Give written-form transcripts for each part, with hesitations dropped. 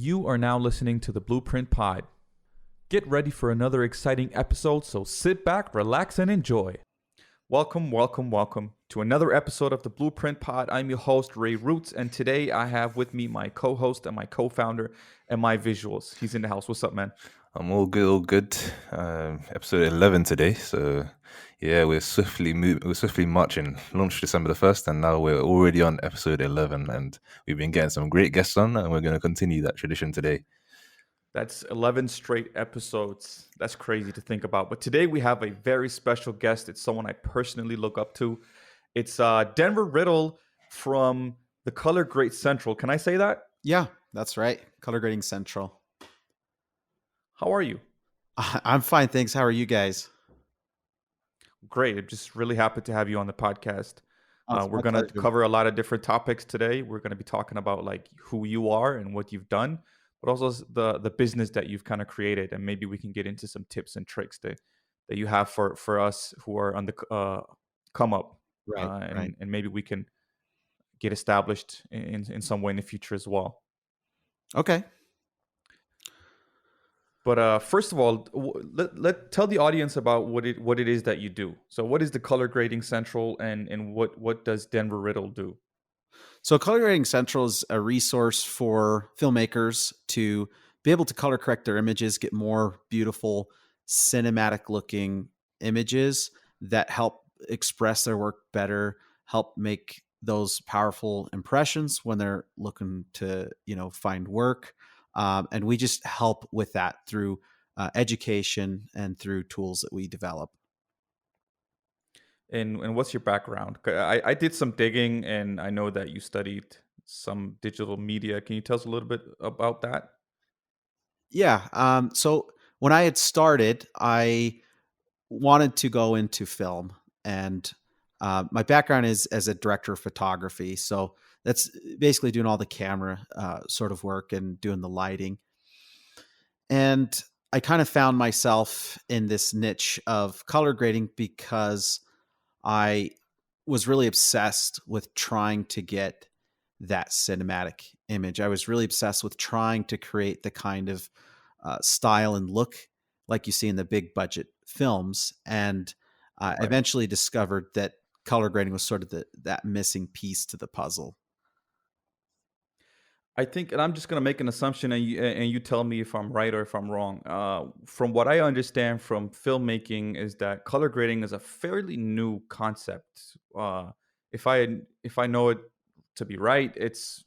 You are now listening to the Bluprint Pod. Get ready for another exciting episode, so sit back, relax, and enjoy. Welcome to another episode of the Bluprint Pod. I'm your host, Ray Roots, and today I have with me my co-host and my co-founder and my visuals. He's in the house. What's up, man? I'm all good. Episode 11 today. So, yeah, we're swiftly marching. Launched December the 1st, and now we're already on episode 11. And we've been getting some great guests on, and we're going to continue that tradition today. That's 11 straight episodes. That's crazy to think about. But today we have a very special guest. It's someone I personally look up to. It's Denver Riddle from the Color Grade Central. Can I say that? Yeah, that's right. Color Grading Central. How are you? I'm fine, thanks. How are you guys? Great. I'm just really happy to have you on the podcast. We're going to pleasure. cover a lot of different topics today. We're going to be talking about like who you are and what you've done, but also the business that you've kind of created. And maybe we can get into some tips and tricks that you have for us who are on the come up. Right. And maybe we can get established in some way in the future as well. Okay. But first of all, let tell the audience about what it is that you do. So, what is the Color Grading Central, and what does Denver Riddle do? So Color Grading Central is a resource for filmmakers to be able to color correct their images, get more beautiful cinematic looking images that help express their work better, help make those powerful impressions when they're looking to, find work. And we just help with that through education and through tools that we develop. And what's your background? I did some digging, and I know that you studied some digital media. Can you tell us a little bit about that? Yeah. So when I had started, I wanted to go into film, and my background is as a director of photography. So that's basically doing all the camera sort of work and doing the lighting. And I kind of found myself in this niche of color grading because I was really obsessed with trying to get that cinematic image. I was really obsessed with trying to create the kind of style and look like you see in the big budget films. And I Right. eventually discovered that color grading was sort of that missing piece to the puzzle. I think, and I'm just gonna make an assumption, and you tell me if I'm right or if I'm wrong. From what I understand from filmmaking, is that color grading is a fairly new concept. If I know it to be right, it's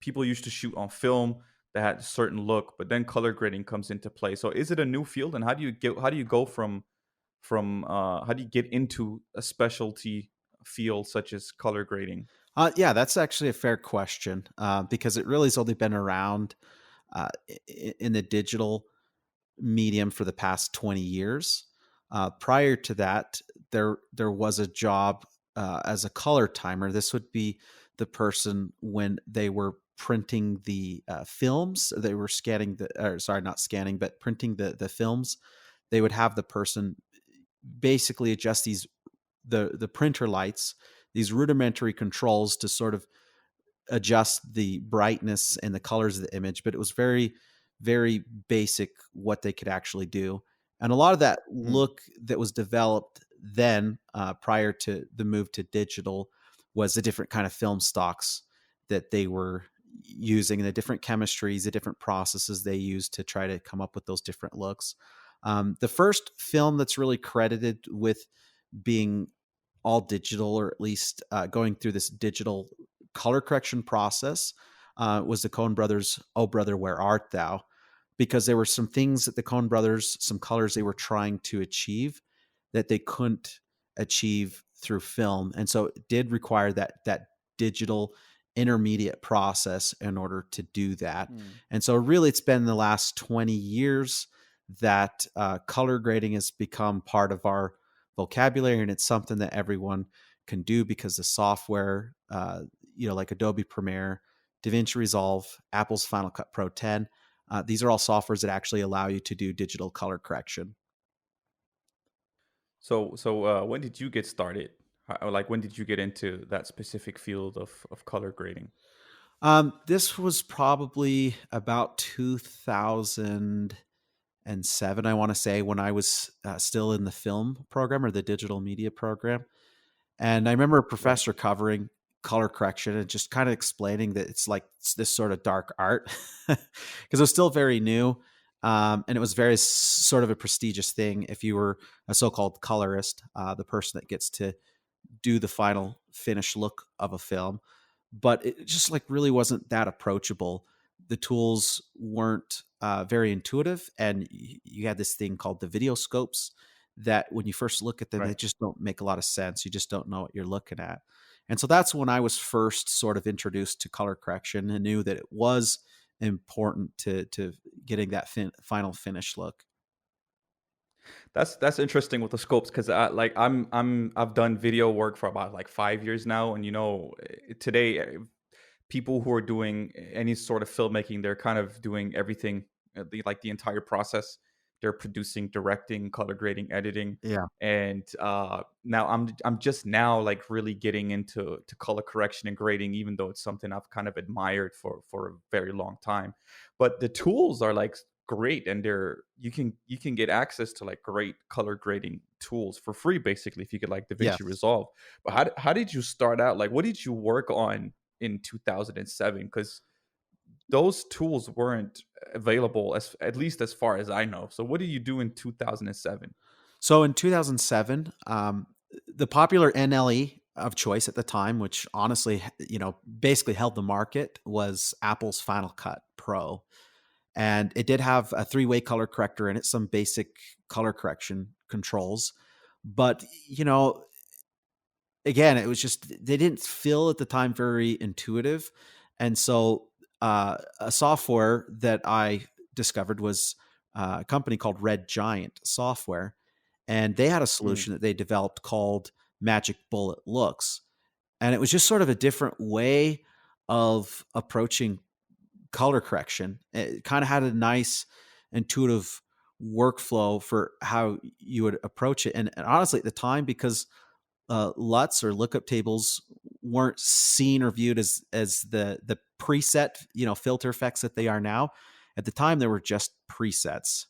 people used to shoot on film that had a certain look, but then color grading comes into play. So, is it a new field, and how do you go from how do you get into a specialty field such as color grading? Yeah, that's actually a fair question because it really has only been around in the digital medium for the past 20 years. Prior to that, there was a job as a color timer. This would be the person when they were printing the films. They were not scanning, but printing the films. They would have the person basically adjust the printer lights, these rudimentary controls to sort of adjust the brightness and the colors of the image, but it was very, very basic what they could actually do. And a lot of that look that was developed then prior to the move to digital was the different kind of film stocks that they were using, and the different chemistries, the different processes they used to try to come up with those different looks. The first film that's really credited with being all digital, or at least going through this digital color correction process, was the Coen brothers' "Oh Brother, Where Art Thou?" Because there were some things that the Coen brothers, some colors they were trying to achieve that they couldn't achieve through film, and so it did require that digital intermediate process in order to do that. And so really it's been the last 20 years that color grading has become part of our vocabulary, and it's something that everyone can do because the software, like Adobe Premiere, DaVinci Resolve, Apple's Final Cut Pro 10, these are all softwares that actually allow you to do digital color correction. So when did you get started? Like, when did you get into that specific field of color grading? This was probably about 2007, I want to say, when I was still in the film program or the digital media program. And I remember a Right. professor covering color correction and just kind of explaining that it's this sort of dark art because it was still very new. And it was very sort of a prestigious thing if you were a so-called colorist, the person that gets to do the final finished look of a film. But it just like really wasn't that approachable. The tools weren't very intuitive, and you had this thing called the video scopes that when you first look at them, they Right. just don't make a lot of sense. You just don't know what you're looking at. And so that's when I was first sort of introduced to color correction and knew that it was important to getting that final finish look. That's interesting with the scopes because I've done video work for about like 5 years now, and today people who are doing any sort of filmmaking, they're kind of doing everything, the entire process. They're producing, directing, color grading, editing, Yeah. and now I'm just now like really getting into color correction and grading, even though it's something I've kind of admired for a very long time. But the tools are like great, and you can get access to like great color grading tools for free, basically, if you could like DaVinci Yes. Resolve. But how did you start out? Like, what did you work on in 2007? Because those tools weren't available, as at least as far as I know. So what did you do in 2007? So in 2007, the popular NLE of choice at the time, which honestly, basically held the market, was Apple's Final Cut Pro. And it did have a three-way color corrector in it, some basic color correction controls. But, again, it was just, they didn't feel at the time very intuitive. And so a software that I discovered was a company called Red Giant Software. And they had a Mm, solution that they developed called Magic Bullet Looks. And it was just sort of a different way of approaching color correction. It kind of had a nice intuitive workflow for how you would approach it. And honestly, at the time, because LUTs or lookup tables weren't seen or viewed as the preset, filter effects that they are now. At the time, there were just presets.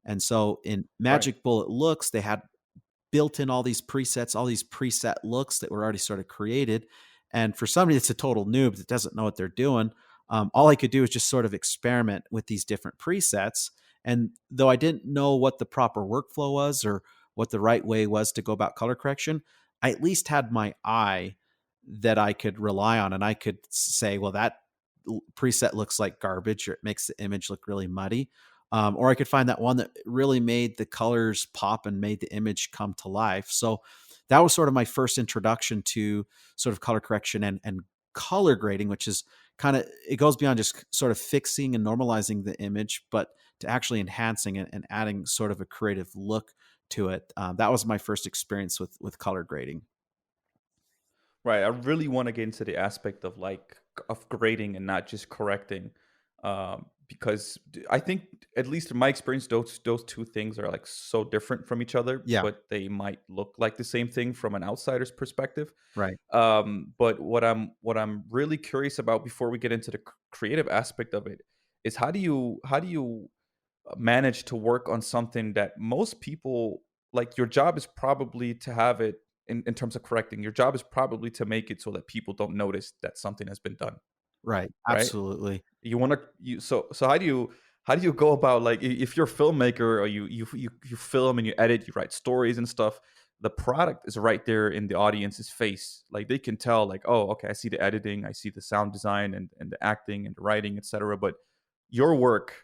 And so in right. Magic Bullet Looks, they had built in all these presets, all these preset looks that were already sort of created. And for somebody that's a total noob that doesn't know what they're doing, all I could do is just sort of experiment with these different presets. And though I didn't know what the proper workflow was or what the right way was to go about color correction, I at least had my eye that I could rely on. And I could say, well, that preset looks like garbage or it makes the image look really muddy. Or I could find that one that really made the colors pop and made the image come to life. So that was sort of my first introduction to sort of color correction and color grading, which is kind of, it goes beyond just sort of fixing and normalizing the image, but to actually enhancing it and adding sort of a creative look to it. That was my first experience with color grading. Right. I really want to get into the aspect of of grading and not just correcting, because I think, at least in my experience, those two things are like so different from each other, Yeah, but they might look like the same thing from an outsider's perspective. right. But what I'm really curious about before we get into the creative aspect of it is how do you manage to work on something that most people, like, your job is probably to have it, in terms of correcting, your job is probably to make it so that people don't notice that something has been done, Right. right? Absolutely. You want to you so how do you go about, like, if you're a filmmaker, or you film and you edit, you write stories and stuff, the product is right there in the audience's face. Like, they can tell, like, oh, okay, I see the editing, I see the sound design, and the acting and the writing, etc. But your work,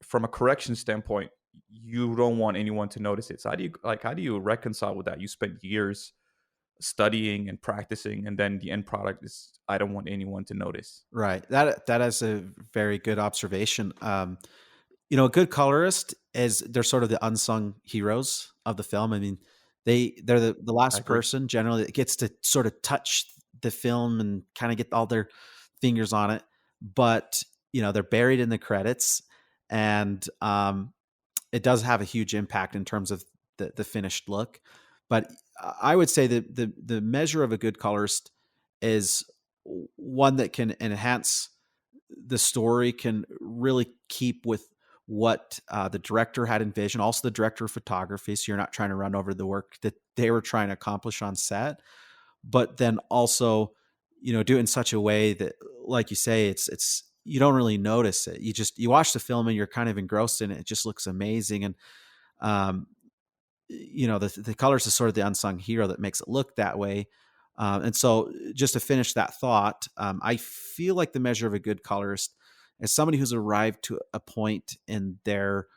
from a correction standpoint, you don't want anyone to notice it. So how do you reconcile with that? You spent years studying and practicing, and then the end product is, I don't want anyone to notice. Right. That is a very good observation. A good colorist is, they're sort of the unsung heroes of the film. I mean, they're the I last agree. person generally that gets to sort of touch the film and kind of get all their fingers on it. But they're buried in the credits, and it does have a huge impact in terms of the finished look. But I would say that the measure of a good colorist is one that can enhance the story, can really keep with what the director had envisioned, also the director of photography, so you're not trying to run over the work that they were trying to accomplish on set, but then also, do it in such a way that, like you say, it's you don't really notice it. You watch the film and you're kind of engrossed in it. It just looks amazing. And um, the colors is sort of the unsung hero that makes it look that way. And so, just to finish that thought, I feel like the measure of a good colorist is somebody who's arrived to a point in their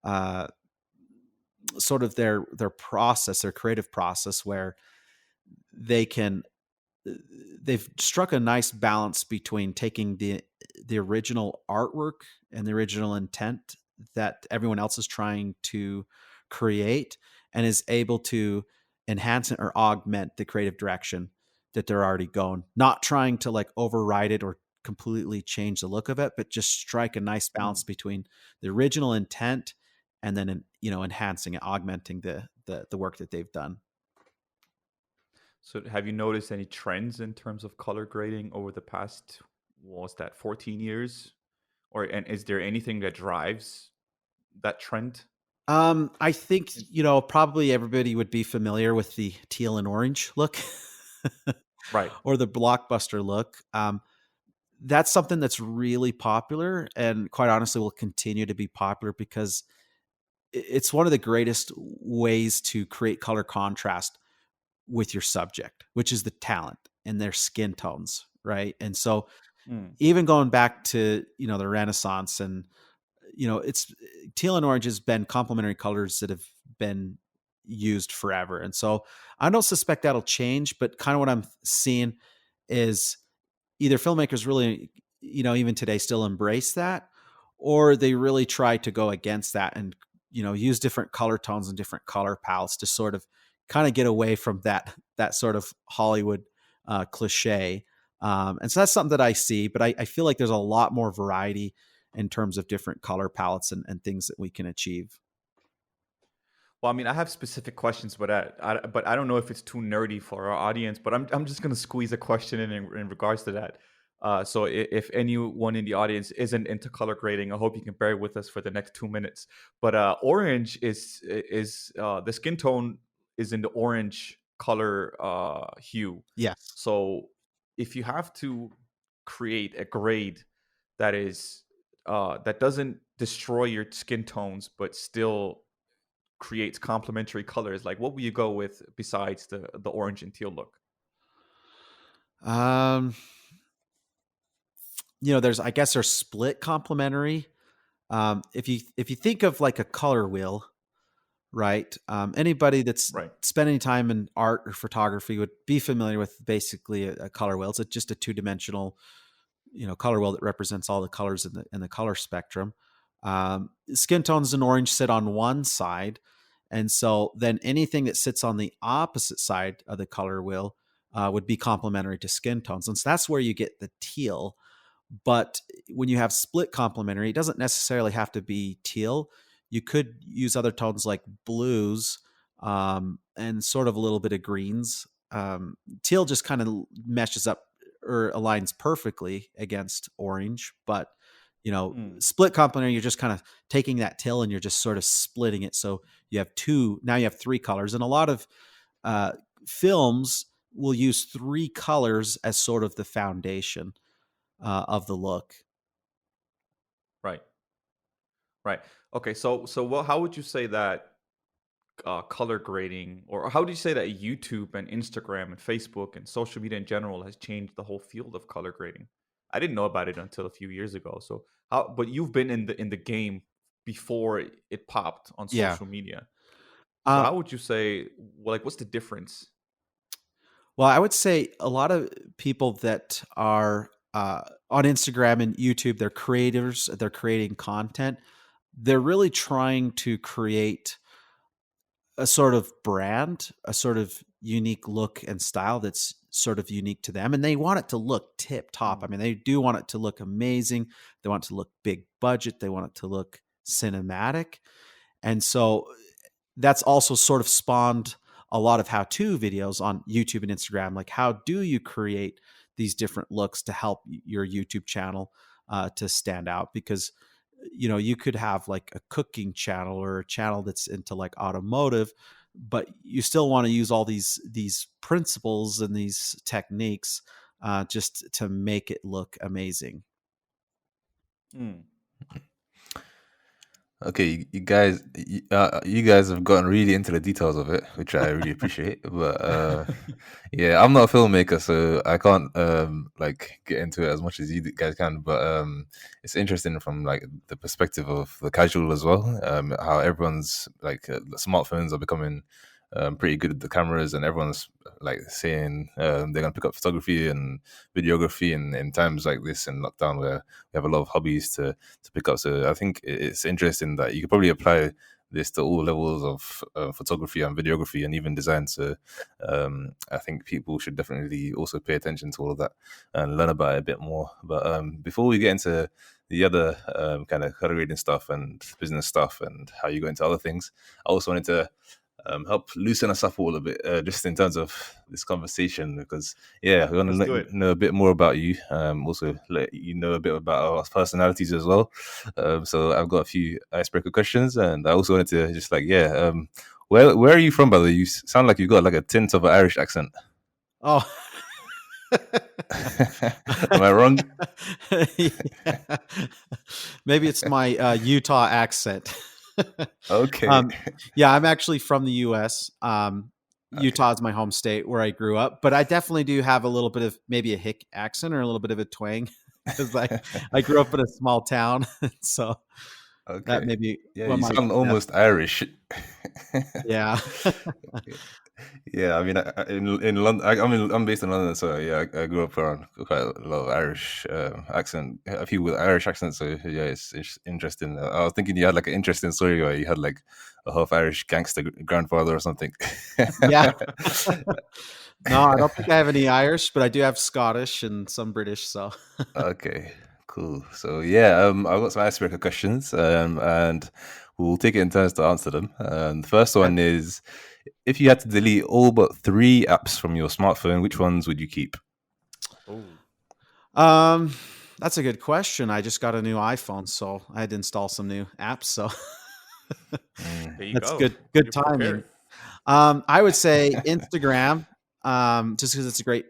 uh, sort of their process, their creative process, where they can they've struck a nice balance between taking the original artwork and the original intent that everyone else is trying to create, and is able to enhance it or augment the creative direction that they're already going, not trying to like override it or completely change the look of it, but just strike a nice balance Mm. between the original intent and then enhancing it, augmenting the work that they've done. So have you noticed any trends in terms of color grading over the past, what was that, 14 years? And is there anything that drives that trend? I think, probably everybody would be familiar with the teal and orange look Right. or the blockbuster look. That's something that's really popular and quite honestly will continue to be popular because it's one of the greatest ways to create color contrast with your subject, which is the talent and their skin tones, right? And so Mm. even going back to, the Renaissance, and it's teal and orange has been complementary colors that have been used forever. And so I don't suspect that'll change, but kind of what I'm seeing is either filmmakers really, even today still embrace that, or they really try to go against that and, use different color tones and different color palettes to sort of kind of get away from that sort of Hollywood cliche. And so that's something that I see, but I feel like there's a lot more variety in terms of different color palettes and things that we can achieve. Well, I mean, I have specific questions, but I don't know if it's too nerdy for our audience. But I'm just gonna squeeze a question in regards to that. So if anyone in the audience isn't into color grading, I hope you can bear with us for the next 2 minutes. But orange is the skin tone is in the orange color hue. Yes. So if you have to create a grade that is that doesn't destroy your skin tones, but still creates complementary colors, like what will you go with besides the orange and teal look? Um, I guess there's split complementary. If you think of like a color wheel, right? Anybody that's Right. spent any time in art or photography would be familiar with basically a color wheel. It's just a two-dimensional, color wheel that represents all the colors in the color spectrum. Skin tones and orange sit on one side, and so then anything that sits on the opposite side of the color wheel would be complementary to skin tones, and so that's where you get the teal. But when you have split complementary, it doesn't necessarily have to be teal. You could use other tones like blues, and sort of a little bit of greens. Teal just kind of meshes up or aligns perfectly against orange, but Mm. split complementary, you're just kind of taking that teal and you're just sort of splitting it. So now you have three colors, and a lot of uh, films will use three colors as sort of the foundation of the look. Right. Right. Okay. So what? How would you say that color grading, or how do you say that YouTube and Instagram and Facebook and social media in general has changed the whole field of color grading? I didn't know about it until a few years ago. So how? But you've been in the game before it popped on Yeah. social media. So Uh, how would you say? Like, what's the difference? well, I would say a lot of people that are on Instagram and YouTube, they're creators, they're creating content. They're really trying to create a sort of brand, a sort of unique look and style that's sort of unique to them. And they want it to look tip top. I Mm. mean, they do want it to look amazing. They want it to look big budget. They want it to look cinematic. And so that's also sort of spawned a lot of how-to videos on YouTube and Instagram. Like, how do you create these different looks to help your YouTube channel to stand out. Because you could have like a cooking channel or a channel that's into like automotive, but you still want to use all these principles and these techniques just to make it look amazing. Mm. Okay, you guys have gotten really into the details of it, which I really appreciate. But yeah, I'm not a filmmaker, so I can't like get into it as much as you guys can. But it's interesting from like the perspective of the casual as well. How everyone's like the smartphones are becoming pretty good at the cameras, and everyone's like saying they're gonna pick up photography and videography in times like this in lockdown, where we have a lot of hobbies to pick up. So I think it's interesting that you could probably apply this to all levels of photography and videography and even design. So I think people should definitely also pay attention to all of that and learn about it a bit more. But before we get into the other kind of color grading stuff and business stuff and how you go into other things, I also wanted to help loosen us up all a bit, just in terms of this conversation, because we want to know a bit more about you. Also let you know a bit about our personalities as well. So I've got a few icebreaker questions, and I also wanted to just where are you from, by the way? You sound like you've got like a tint of an Irish accent. Oh. Am I wrong? Yeah. Maybe it's my Utah accent. Okay. Yeah, I'm actually from the U.S. Utah is my home state where I grew up, but I definitely do have a little bit of maybe a hick accent or a little bit of a twang, because I grew up in a small town, so that maybe you sound almost Irish. Yeah. Yeah, I mean, in London, I'm based in London, so yeah, I grew up around quite a lot of Irish accent, people with Irish accents. So yeah, it's interesting. I was thinking you had like an interesting story where you had like a half Irish gangster grandfather or something. Yeah. No, I don't think I have any Irish, but I do have Scottish and some British. So okay, cool. So yeah, I've got some icebreaker questions, and we'll take it in turns to answer them. The first one is: if you had to delete all but 3 apps from your smartphone, which ones would you keep? That's a good question. I just got a new iPhone, so I had to install some new apps. So that's good timing. I would say Instagram, just because it's a great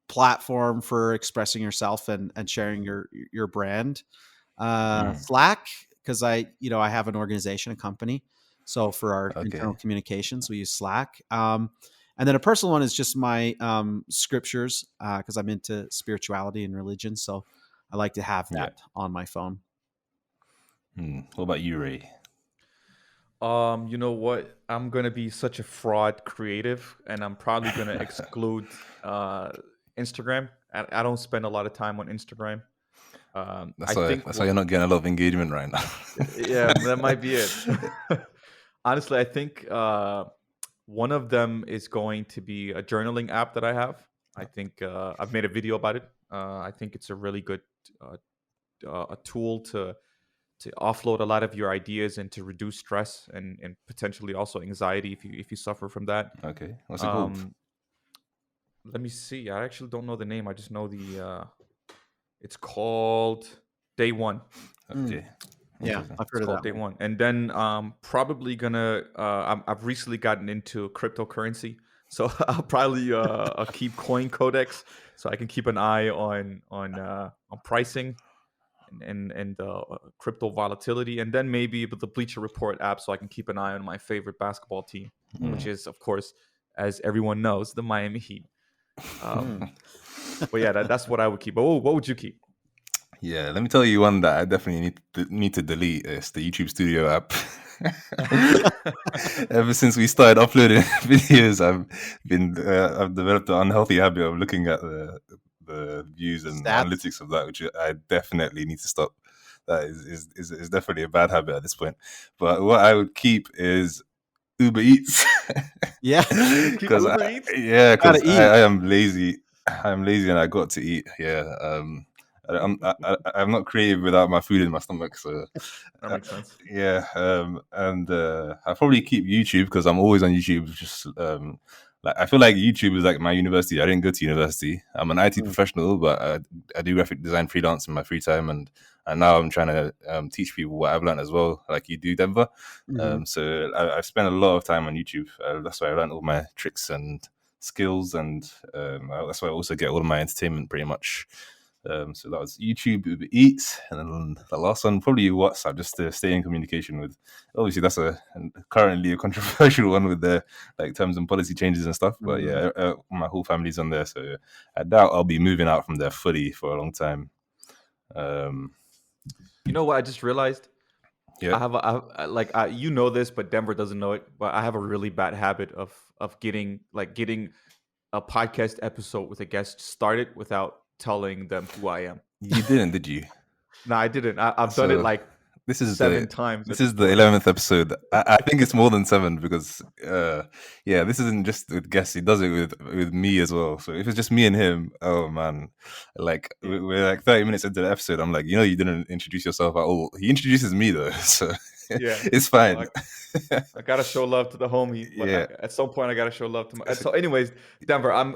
platform for expressing yourself and sharing your brand. Slack, because I have an organization, a company. So for our internal communications, we use Slack. And then a personal one is just my scriptures, because I'm into spirituality and religion. So I like to have that on my phone. What about you, Ray? You know what? I'm going to be such a fraud creative, and I'm probably going to exclude Instagram. I don't spend a lot of time on Instagram. That's why you're not getting a lot of engagement right now. Yeah, that might be it. Honestly, I think one of them is going to be a journaling app that I have. I think I've made a video about it. I think it's a really good a tool to offload a lot of your ideas and to reduce stress and potentially also anxiety if you suffer from that. Okay, what's it called? Let me see. I actually don't know the name. I just know it's called Day One. Okay. Yeah, I've heard of that. Day One. And then probably gonna. I've recently gotten into cryptocurrency, so I'll probably I'll keep Coin Codex, so I can keep an eye on pricing and crypto volatility, and then maybe the Bleacher Report app, so I can keep an eye on my favorite basketball team, which is, of course, as everyone knows, the Miami Heat. But yeah, that's what I would keep. But what would you keep? Yeah, let me tell you one that I definitely need to delete. It's the YouTube Studio app. Ever since we started uploading videos, I've developed an unhealthy habit of looking at the views and analytics of that, which I definitely need to stop. That is definitely a bad habit at this point. But what I would keep is Uber Eats. Yeah, because I am lazy. I'm lazy and I got to eat. Yeah. I'm not creative without my food in my stomach, so that makes sense. Yeah, and I probably keep YouTube because I'm always on YouTube, just like I feel like YouTube is like my university. I didn't go to university. I'm an IT Mm. professional, but I do graphic design freelance in my free time, and now I'm trying to teach people what I've learned as well, like you do, Denver. Mhm. So I've spent a lot of time on YouTube. That's why I learned all my tricks and skills, and that's why I also get all of my entertainment pretty much. So that was YouTube, Uber Eats, and then the last one probably WhatsApp, just to stay in communication with. Obviously, that's currently a controversial one with the like terms and policy changes and stuff. But yeah, my whole family's on there, so I doubt I'll be moving out from there fully for a long time. You know what I just realized? Yeah, You know this, but Denver doesn't know it. But I have a really bad habit of getting a podcast episode with a guest started without telling them who I am. you didn't, did you? No, I didn't. I've done it like this is 7 times. This is the 11th episode. I think it's more than 7 because this isn't just with guests. He does it with me as well. So if it's just me and him, oh man, like we're like 30 minutes into the episode, I'm like, you didn't introduce yourself at all. He introduces me though, so Yeah, it's fine. I gotta show love to the homie. But Yeah. at some point, I gotta show love to my. So, anyways, Denver, I'm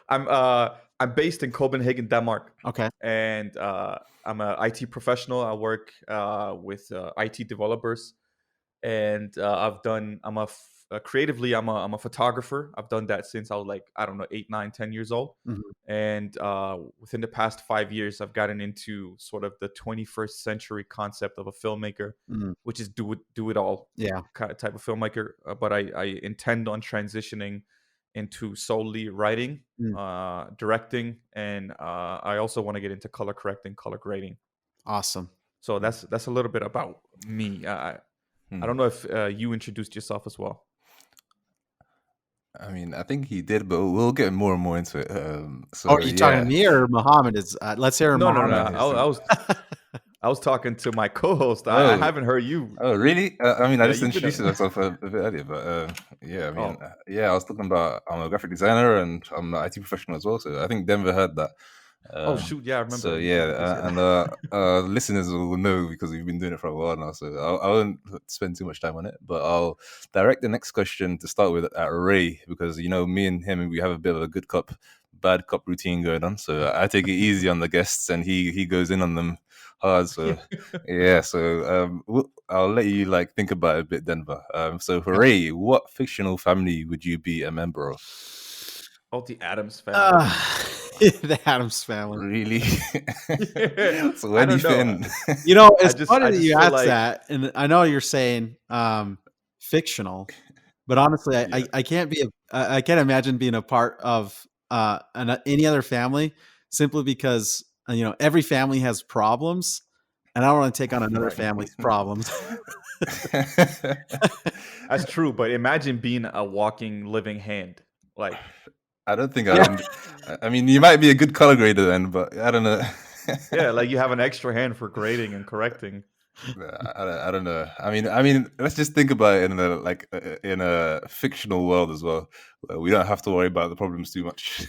I'm based in Copenhagen, Denmark. Okay. And I'm an IT professional. I work with IT developers, and creatively, I'm a photographer. I've done that since I was like, I don't know, 8, 9, 10 years old. Mhm. And within the past 5 years, I've gotten into sort of the 21st century concept of a filmmaker, Mhm. which is do it all Yeah. kind of type of filmmaker. But I intend on transitioning into solely writing, directing, and I also want to get into color correcting, color grading. Awesome. So that's a little bit about me. I don't know if you introduced yourself as well. I mean, I think he did, but we'll get more and more into it. So, are you talking to me or Muhammad? Let's hear No. Muhammad. I was talking to my co-host. I haven't heard you. Oh, really? I mean, I just you've been introduced myself a bit earlier, but I mean, I was talking about I'm a graphic designer and I'm an IT professional as well. So I think Denver heard that. Oh shoot, yeah, I remember. So yeah, and listeners will know because we've been doing it for a while now. So I won't spend too much time on it, but I'll direct the next question to start with at Ray, because me and him, we have a bit of a good cop, bad cop routine going on. So I take it easy on the guests, and he goes in on them hard. So yeah, so I'll let you think about it a bit, Denver. So for Ray, what fictional family would you be a member of? Oh, the Addams family. The Addams family. Really? So where do you fit in? It's funny that you asked that, and I know you're saying fictional, but honestly, I can't be. I can't imagine being a part of any other family simply because every family has problems, and I don't want to take on another family's problems. That's true, but imagine being a walking, living hand. I don't think I mean, you might be a good color grader then, but I don't know. Yeah, you have an extra hand for grading and correcting. I don't know. I mean, let's just think about it in a fictional world as well. We don't have to worry about the problems too much.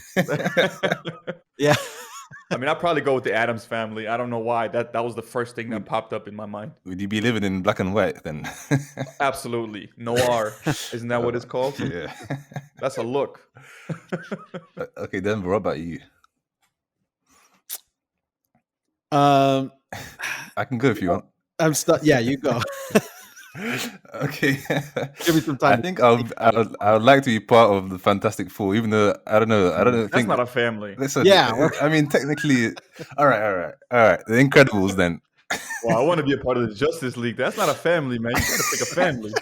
Yeah. I mean, I'd probably go with the Addams family. I don't know why. That was the first thing that popped up in my mind. Would you be living in black and white then? Absolutely. Noir. Isn't that what it's called? Yeah. That's a look. Okay, Denver, what about you? I can go if you want. I'm stuck. Yeah, you go. Okay. Give me some time. I think I would like to be part of the Fantastic Four, even though I don't know. That's not a family. Listen, yeah. I mean, technically, all right. The Incredibles then. Well, I want to be a part of the Justice League. That's not a family, man. You got to pick a family.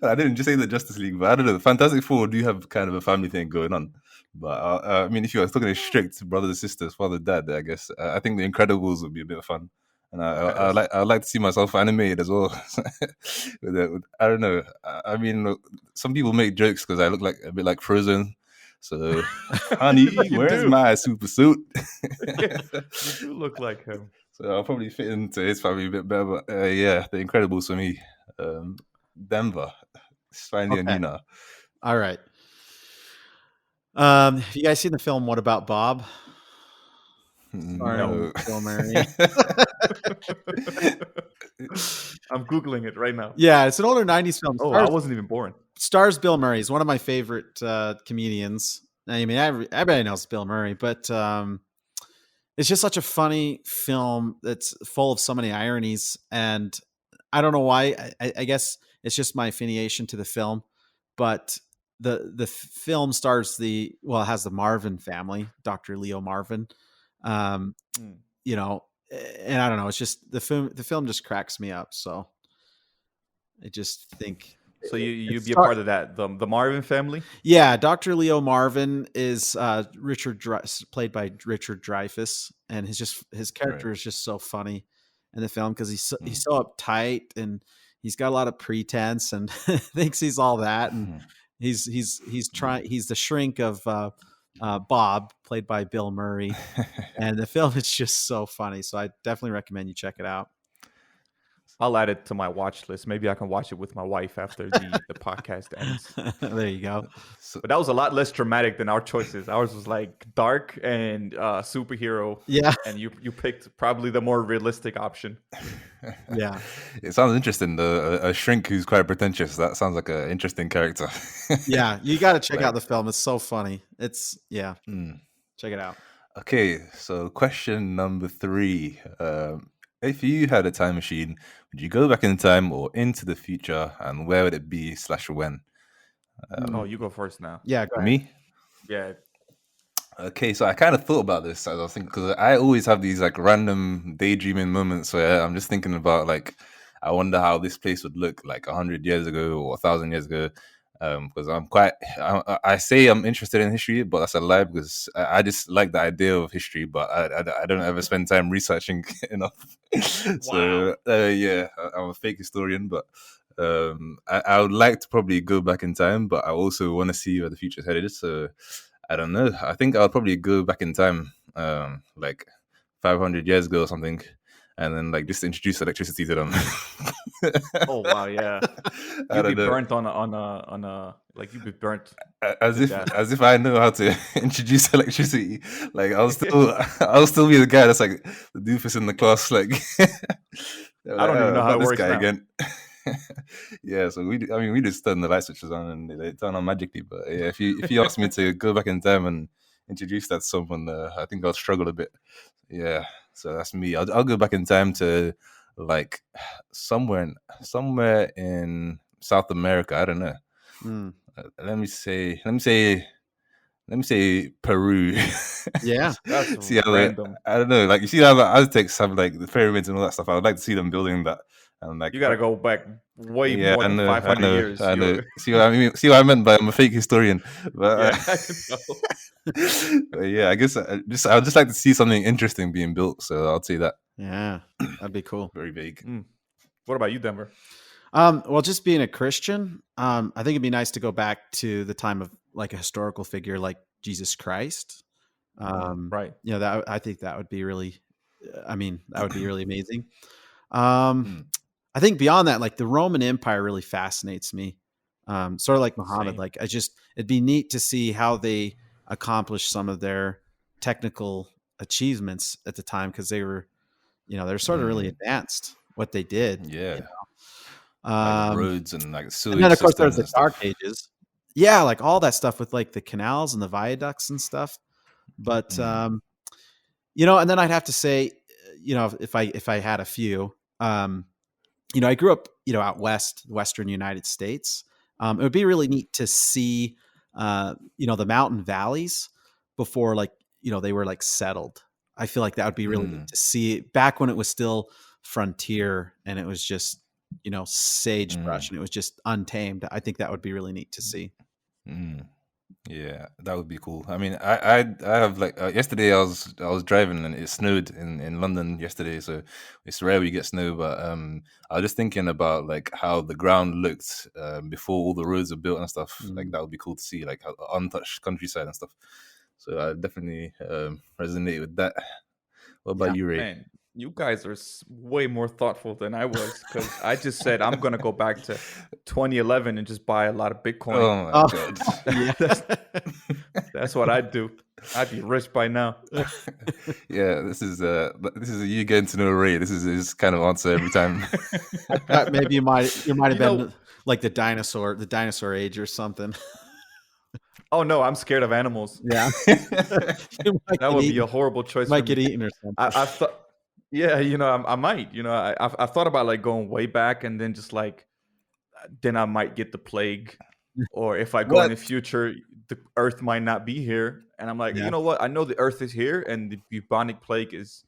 I didn't just say the Justice League, but I don't know. The Fantastic Four do have kind of a family thing going on. But I mean, if you are talking to strict brothers and sisters, father, dad, I guess I think the Incredibles would be a bit of fun. And I'd like to see myself animated as well. I don't know. I mean, some people make jokes because I look a bit like Frozen. So, honey, where's my super suit? You do look like him. So I'll probably fit into his family a bit better. But yeah, the Incredibles for me. Denver, it's finally a Nina. All right. Have you guys seen the film What About Bob? No. Bill Murray. I'm Googling it right now. Yeah, it's an older 90s film. Oh, I wasn't even born. Stars Bill Murray. He's one of my favorite comedians. I mean, everybody knows Bill Murray, but it's just such a funny film that's full of so many ironies. And I don't know why. I guess it's just my affiliation to the film, but the film stars it has the Marvin family, Dr. Leo Marvin. You know, and I don't know. It's just the film just cracks me up. So I just think. So you'd be a part of that, the Marvin family? Yeah, Dr. Leo Marvin is played by Richard Dreyfuss, and his character is just so funny in the film because he's so uptight and he's got a lot of pretense and thinks he's all that, and he's the shrink of Bob, played by Bill Murray, and the film is just so funny. So I definitely recommend you check it out. I'll add it to my watch list. Maybe I can watch it with my wife after the podcast ends. There you go. But that was a lot less dramatic than our choices. Ours was like dark and superhero. Yeah. And you picked probably the more realistic option. Yeah. It sounds interesting. A shrink who's quite pretentious. That sounds like an interesting character. Yeah. You got to check out the film. It's so funny. Check it out. Okay. So question number 3. If you had a time machine, would you go back in time or into the future, and where would it be / when? You go first now. Yeah, go ahead. Me? Yeah. Okay, so I kind of thought about this as I was thinking, because I always have these like random daydreaming moments where I'm just thinking about like, I wonder how this place would look like 100 years ago or 1,000 years ago. Because I say I'm interested in history, but that's a lie because I just like the idea of history, but I don't ever spend time researching enough. So I'm a fake historian, but I would like to probably go back in time, but I also want to see where the future's headed. So I don't know. I think I'll probably go back in time, like 500 years ago or something. And then like just introduce electricity to them. Oh wow, yeah. You'd be burnt on a like you'd be burnt as if I know how to introduce electricity. Like I'll still be the guy that's like the doofus in the class. Like I don't even know how it works now. Again. Yeah, so we just turn the light switches on and they turn on magically. But yeah, if you ask me to go back in time and introduce that to someone, I think I'll struggle a bit. Yeah. So that's me. I'll go back in time to like somewhere in South America. I don't know. Let me say Peru. Yeah, that's see how random. I don't know. Like you see how the Aztecs have like the pyramids and all that stuff. I would like to see them building that. And like you got to go back way more than 500 years. I know. See what I mean? See what I meant by I'm a fake historian. But, I know. But yeah, I guess I would just like to see something interesting being built. So I'll say that. Yeah, that'd be cool. Very vague. What about you, Denver? Well, just being a Christian, I think it'd be nice to go back to the time of like a historical figure like Jesus Christ. Right. You know, I think that would be really, that would be really amazing. I think beyond that, like the Roman Empire really fascinates me. Sort of like Muhammad. Same. Like it'd be neat to see how they accomplished some of their technical achievements at the time, because they're sort of really advanced what they did. Yeah. You know? Like roads and like sewage and then of course there's the systems Dark stuff. Ages. Yeah, like all that stuff with like the canals and the viaducts and stuff. But and then I'd have to say, if I had a few, I grew up, out west, Western United States. It would be really neat to see, the mountain valleys before, like, they were like settled. I feel like that would be really neat to see back when it was still frontier and it was just, sagebrush and it was just untamed. I think that would be really neat to see. Yeah, that would be cool. I mean, I have like yesterday I was driving and it snowed in London yesterday, so it's rare we get snow. But I was just thinking about like how the ground looked before all the roads were built and stuff. Like that would be cool to see, like how untouched countryside and stuff. So I definitely resonate with that. What about you, Ray? Man, You guys are way more thoughtful than I was, because I just said I'm gonna go back to 2011 and just buy a lot of Bitcoin. Oh my Oh, god. yeah. That's what I'd do. I'd be rich by now. Yeah, this is you getting to know Ray. This is his kind of answer every time. I thought maybe you might have You been know, like the dinosaur age or something. oh no, I'm scared of animals. Yeah. You might That get would be a eaten. horrible choice for Might me. get eaten or something. I thought, yeah, I might. I've thought about like going way back, and then just like then I might get the plague, or if I go in What? the future, the Earth might not be here, and I'm like, Yeah. you know what? I know the Earth is here, and the bubonic plague is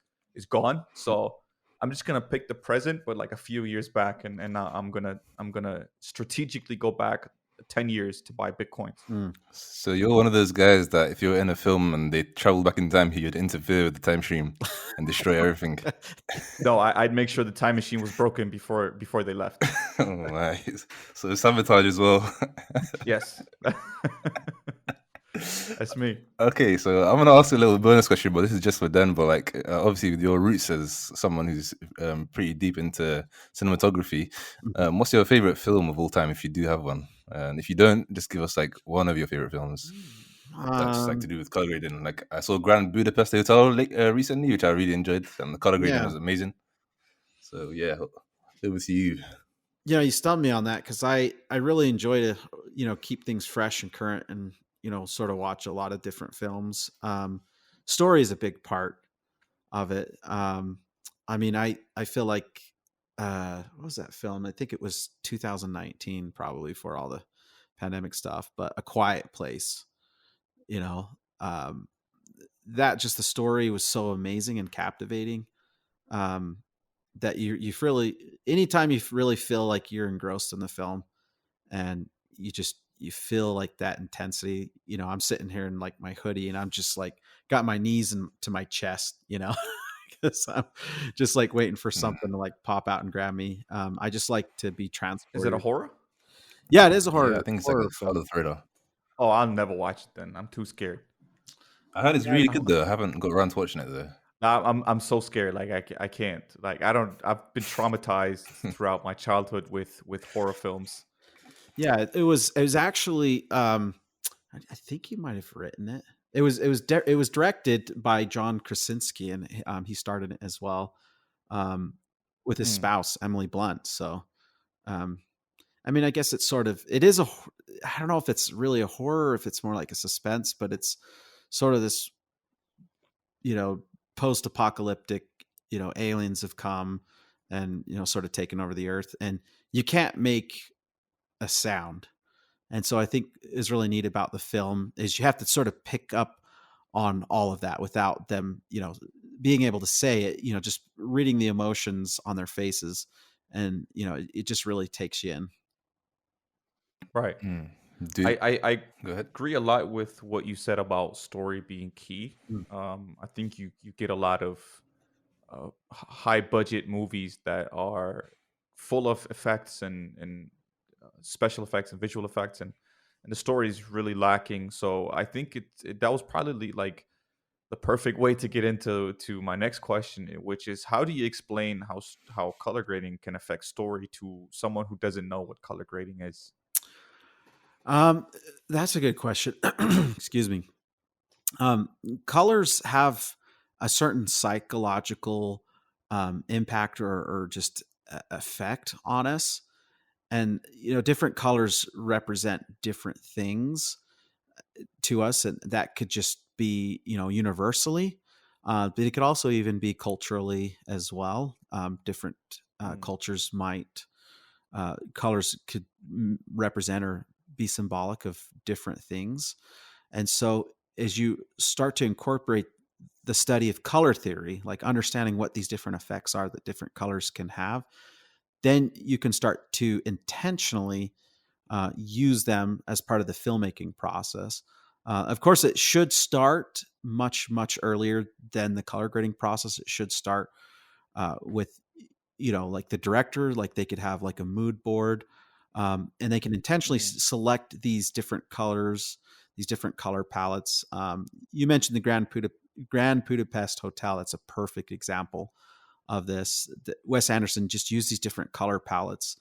gone. So I'm just gonna pick the present, but like a few years back, and now I'm gonna strategically go back 10 years to buy Bitcoins. Mm. So you're one of those guys that if you're in a film and they travel back in time, you'd interfere with the time stream and destroy everything. No, I'd make sure the time machine was broken before they left. Oh my! So sabotage as well. Yes. That's me. Okay, so I'm gonna ask you a little bonus question, but this is just for Denver. Like, obviously, with your roots as someone who's pretty deep into cinematography, what's your favorite film of all time, if you do have one? And if you don't, just give us like one of your favorite films that's like to do with color grading. Like, I saw Grand Budapest Hotel recently, which I really enjoyed, and the color grading Yeah. was amazing. So yeah, over to you. You stumped me on that because I really enjoy to keep things fresh and current, and sort of watch a lot of different films. Story is a big part of it. I mean, I feel like what was that film? I think it was 2019, probably, for all the pandemic stuff. But A Quiet Place, that just the story was so amazing and captivating. That you really, anytime you really feel like you're engrossed in the film, and you feel like that intensity. I'm sitting here in like my hoodie, and I'm just like got my knees into my chest, because I'm just like waiting for something to like pop out and grab me. I just like to be Is it a transported. horror? Yeah, it is a Yeah, I think it's like horror a film. father thriller. Oh, I'll never watch it then. I'm too scared. I heard it's really good though. I haven't got around to watching it though. I'm so scared. Like I can't. Like I've been traumatized throughout my childhood with horror films. Yeah, it was actually I think he might have written it. It was directed by John Krasinski, and he starred in it as well, with his spouse Emily Blunt. So I mean, I guess it is I don't know if it's really a horror, or if it's more like a suspense, but it's sort of this, post-apocalyptic, aliens have come and, sort of taken over the earth, and you can't make a sound. And so I think is really neat about the film is you have to sort of pick up on all of that without them, being able to say it, just reading the emotions on their faces. And, it just really takes you in. Right. I Go ahead. agree a lot with what you said about story being key. I think you get a lot of high budget movies that are full of effects and special effects and visual effects, and the story is really lacking. So I think that was probably like the perfect way to get into my next question, which is how do you explain how color grading can affect story to someone who doesn't know what color grading is? That's a good question. Excuse me. Colors have a certain psychological impact or just effect on us. And, different colors represent different things to us. And that could just be, universally, but it could also even be culturally as well. Different cultures might, colors could represent or be symbolic of different things. And so as you start to incorporate the study of color theory, like understanding what these different effects are that different colors can have, then you can start to intentionally use them as part of the filmmaking process. Of course, it should start much, much earlier than the color grading process. It should start with, like the director, like they could have like a mood board, and they can intentionally select these different colors, these different color palettes. You mentioned the Grand Budapest Hotel. That's a perfect example of this. Wes Anderson just used these different color palettes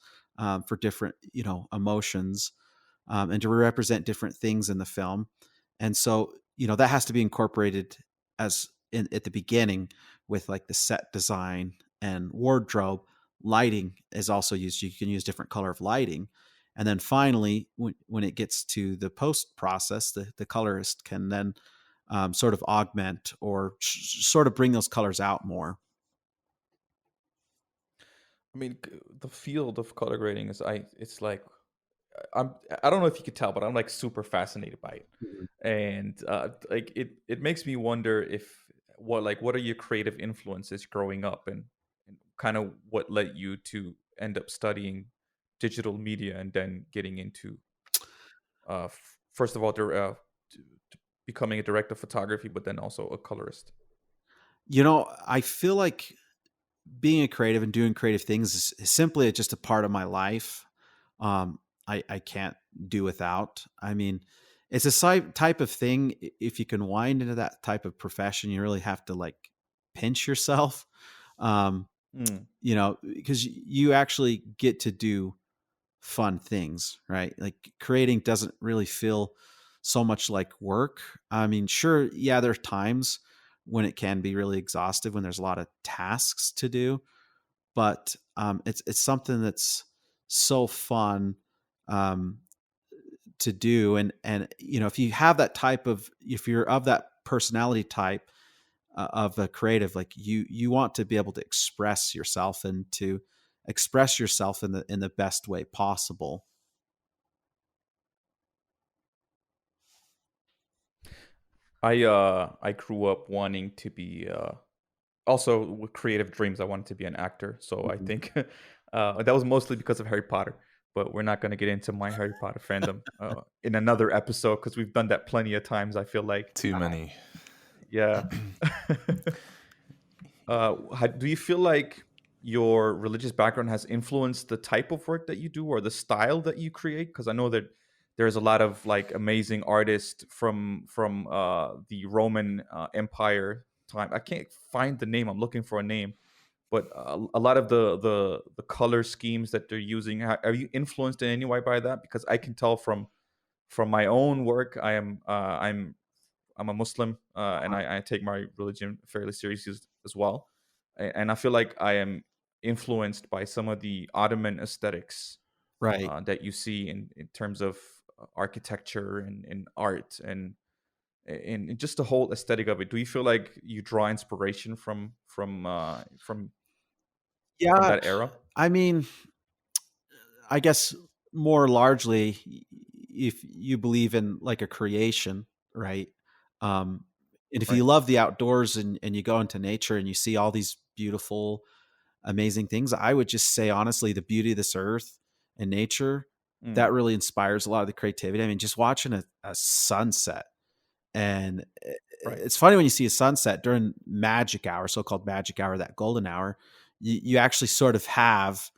for different, emotions, and to represent different things in the film. And so, that has to be incorporated at the beginning with like the set design and wardrobe. Lighting is also used. You can use different color of lighting. And then finally, when it gets to the post process, the colorist can then sort of augment or sort of bring those colors out more. I mean, the field of color grading it's like I don't know if you could tell, but I'm like super fascinated by it, Mhm. and like it makes me wonder if what are your creative influences growing up, and kind of what led you to end up studying digital media and then getting into first of all becoming a director of photography, but then also a colorist. I feel like being a creative and doing creative things is simply just a part of my life. Um, I can't do without. I mean, it's a type of thing. If you can wind into that type of profession, you really have to like pinch yourself, um, Mm, because you actually get to do fun things, right? Like creating doesn't really feel so much like work. I mean, sure, yeah, there are times when it can be really exhaustive when there's a lot of tasks to do, but it's something that's so fun um, to do, and if you have that type of, if you're of that personality type of a creative, like you want to be able to express yourself and to express yourself in the best way possible. I grew up wanting to be also with creative dreams. I wanted to be an actor, so I Mhm. think that was mostly because of Harry Potter. But we're not going to get into my Harry Potter fandom in another episode because we've done that plenty of times. I feel like, Too many. yeah. Do you feel like your religious background has influenced the type of work that you do or the style that you create? Because I know that there's a lot of like amazing artists from the Roman Empire time. I can't find the name. I'm looking for a name, but a lot of the color schemes that they're using. Are you influenced in any way by that? Because I can tell from my own work, I'm a Muslim, and I take my religion fairly seriously as well. And I feel like I am influenced by some of the Ottoman aesthetics Right. that you see in terms of architecture and art and just the whole aesthetic of it. Do you feel like you draw inspiration from Yeah. that era? I mean, I guess more largely, if you believe in like a creation, right? Um, and if you Right. love the outdoors and you go into nature and you see all these beautiful, amazing things, I would just say honestly, the beauty of this earth and nature, Mm, that really inspires a lot of the creativity. I mean, just watching a sunset, and right. it's funny when you see a sunset during magic hour, so-called magic hour, that golden hour, you actually sort of have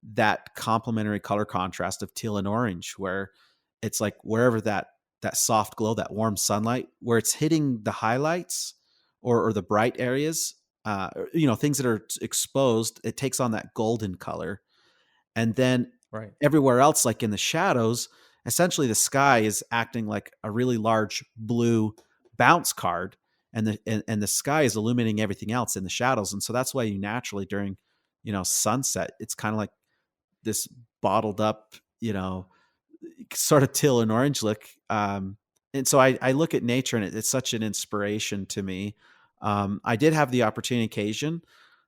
that complementary color contrast of teal and orange, where it's like wherever that soft glow, that warm sunlight, where it's hitting the highlights or the bright areas, things that are exposed, it takes on that golden color. And then Right. everywhere else, like in the shadows, essentially the sky is acting like a really large blue bounce card, and the sky is illuminating everything else in the shadows. And so that's why you naturally during, sunset, it's kind of like this bottled up, sort of teal and orange look. And so I look at nature, and it's such an inspiration to me. I did have the opportunity occasion.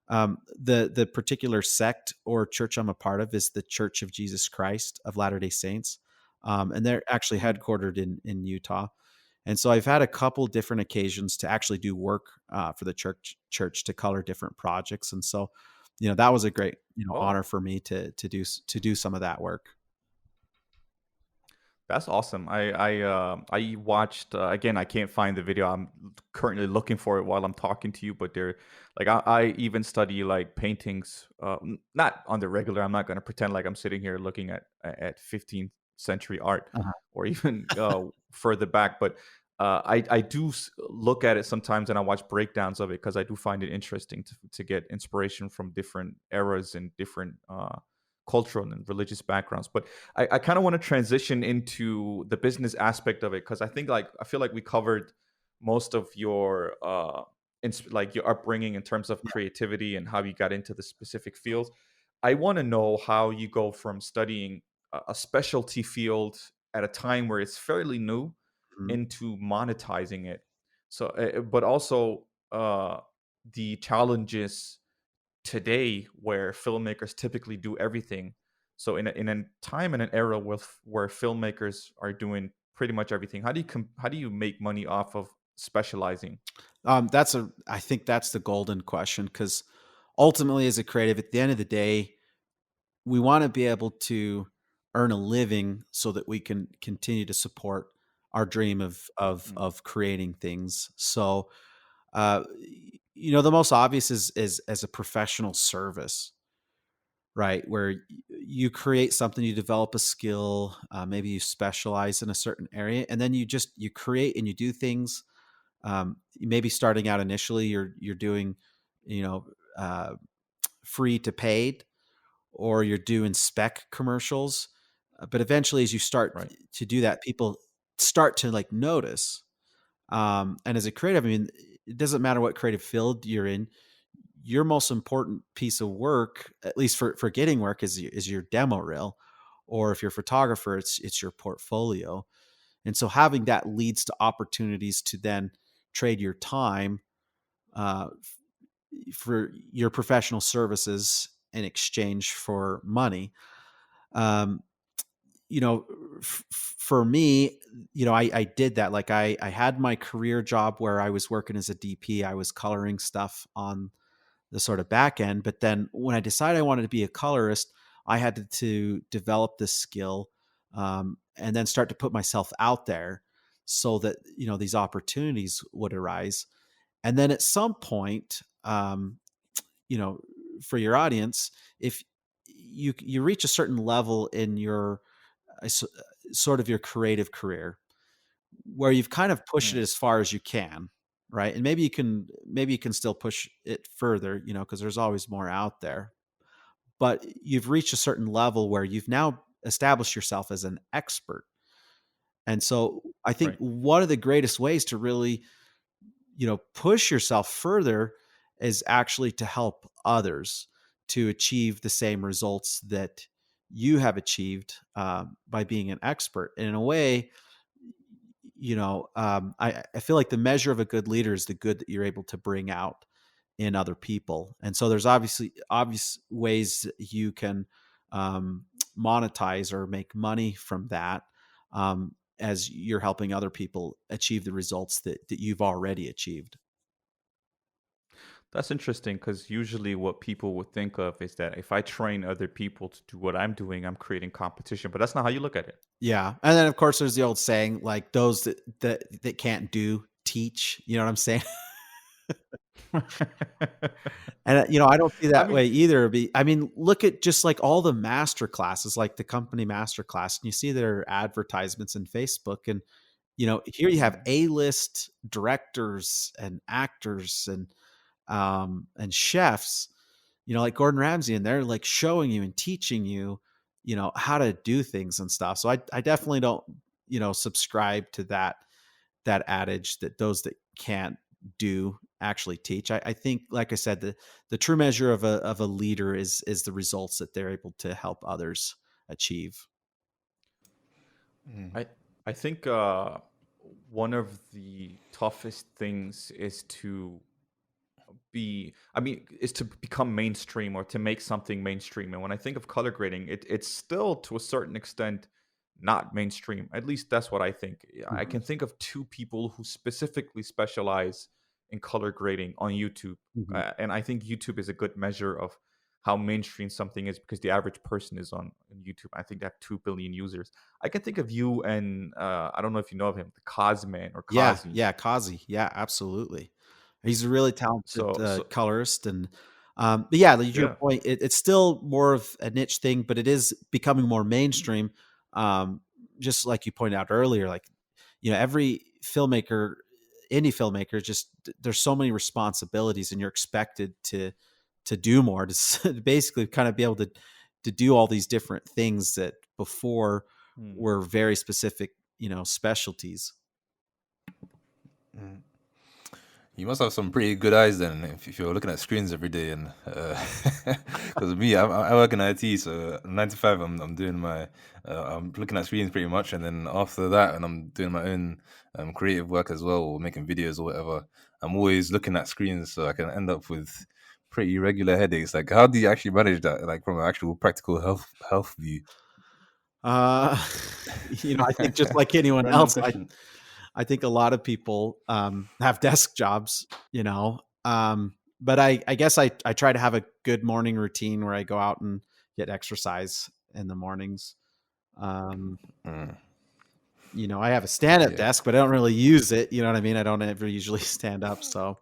The particular sect or church I'm a part of is the Church of Jesus Christ of Latter-day Saints. And they're actually Mm. headquartered in Utah. And so I've had a couple different occasions to actually do work for the church to color different projects. And so, that was a great, Oh, honor for me to do some of that work. that's awesome. I watched again. I can't find the video. I'm currently looking for it while I'm talking to you. But they're like I even study like paintings, not on the regular. I'm not going to pretend like I'm sitting here looking at 15th century art Uh-huh. or even further back. But I do look at it sometimes, and I watch breakdowns of it because I do find it interesting to get inspiration from different eras and different cultural and religious backgrounds. But I kind of want to transition into the business aspect of it, because I feel like we covered most of your like your upbringing in terms of creativity and how you got into the specific fields. I want to know how you go from studying a specialty field at a time where it's fairly new Mhm. into monetizing it. So, but also the challenges today where filmmakers typically do everything. So, in a time and an era where filmmakers are doing pretty much everything, how do you make money off of specializing? I think that's the golden question, because ultimately, as a creative, at the end of the day, we want to be able to earn a living so that we can continue to support our dream Mm. of creating things. So, the most obvious is as a professional service, right? Where you create something, you develop a skill, maybe you specialize in a certain area, and then you create and you do things. Maybe starting out initially, you're doing, you know, uh, free to paid, or you're doing spec commercials. But eventually, as you start Right. to do that, people start to like notice. And as a creative, I mean, it doesn't matter what creative field you're in. Your most important piece of work, at least for getting work, is your demo reel, or if you're a photographer, it's your portfolio. And so having that leads to opportunities to then trade your time for your professional services in exchange for money. Um, you know, for me, I did that. Like I had my career job where I was working as a DP. I was coloring stuff on the sort of back end. But then when I decided I wanted to be a colorist, I had to develop this skill, and then start to put myself out there so that, these opportunities would arise. And then at some point, you know, for your audience, if you reach a certain level in your sort of your creative career, where you've kind of pushed Mm. it as far as you can, right? And maybe you can still push it further, because there's always more out there. But you've reached a certain level where you've now established yourself as an expert. And so I think Right. one of the greatest ways to really, push yourself further is actually to help others to achieve the same results that you have achieved, by being an expert. And in a way, I feel like the measure of a good leader is the good that you're able to bring out in other people. And so there's obviously obvious ways that you can, um, monetize or make money from that, as you're helping other people achieve the results that you've already achieved. That's interesting, because usually what people would think of is that if I train other people to do what I'm doing, I'm creating competition. But that's not how you look at it. Yeah. And then of course there's the old saying, like those that can't do teach, you know what I'm saying? And, I don't see I that mean, way either. I mean, look at just like all the master classes, like the company master class, and you see their advertisements in Facebook. And, here you have mm, A-list directors and actors and chefs, like Gordon Ramsay, and they're like showing you and teaching you, how to do things and stuff. So I definitely don't, subscribe to that adage that those that can't do actually teach. I think, like I said, the true measure of a leader is the results that they're able to help others achieve. Mm. I I think one of the toughest things is to is to become mainstream, or to make something mainstream. And when I think of color grading, it's still to a certain extent not mainstream. At least that's what I think. I Mhm. can think of two people who specifically specialize in color grading on YouTube. Mhm. And I think YouTube is a good measure of how mainstream something is, because the average person is on YouTube. I think they have 2 billion users. I can think of you and I don't know if you know of him, the Cosman or Yeah, Kazi. yeah, Kazi. Yeah, absolutely. He's a really talented So colorist, and but yeah, to your yeah. point, it's still more of a niche thing, but it is becoming more mainstream. Um, just like you pointed out earlier, like every indie filmmakers, just there's so many responsibilities, and you're expected to do more, to basically kind of be able to do all these different things that before Hmm. were very specific, specialties. Mm. You must have some pretty good eyes then, if you're looking at screens every day. And because me, I work in IT, so 9 to 5, I'm doing my, I'm looking at screens pretty much, and then after that, and I'm doing my own creative work as well, or making videos or whatever. I'm always looking at screens, so I can end up with pretty regular headaches. Like, how do you actually manage that, like from an actual practical health view? I think just like anyone Random else, question. I think a lot of people have desk jobs, but I guess I try to have a good morning routine where I go out and get exercise in the mornings. Mm, I have a stand-up yeah, desk, but I don't really use it. You know what I mean? I don't ever usually stand up, so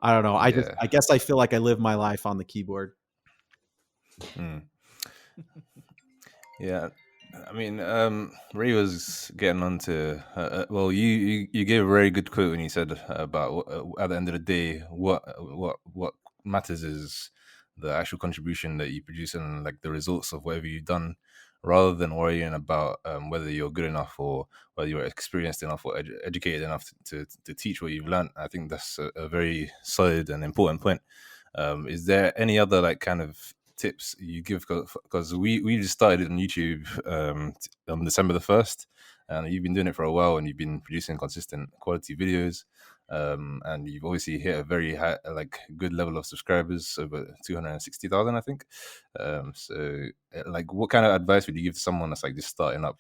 I don't know. I yeah. guess I feel like I live my life on the keyboard. Mm. Yeah, I mean, Ray was getting on to. Well, you gave a very good quote when you said about at the end of the day, what matters is the actual contribution that you produce and like the results of whatever you've done, rather than worrying about whether you're good enough or whether you're experienced enough or educated enough to teach what you've learned. I think that's a very solid and important point. Is there any other like kind of tips you give, because we just started on YouTube on December the 1st, and you've been doing it for a while, and you've been producing consistent quality videos, and you've obviously hit a very high, like good level of subscribers, over 260,000 I think. Like what kind of advice would you give to someone that's like just starting up,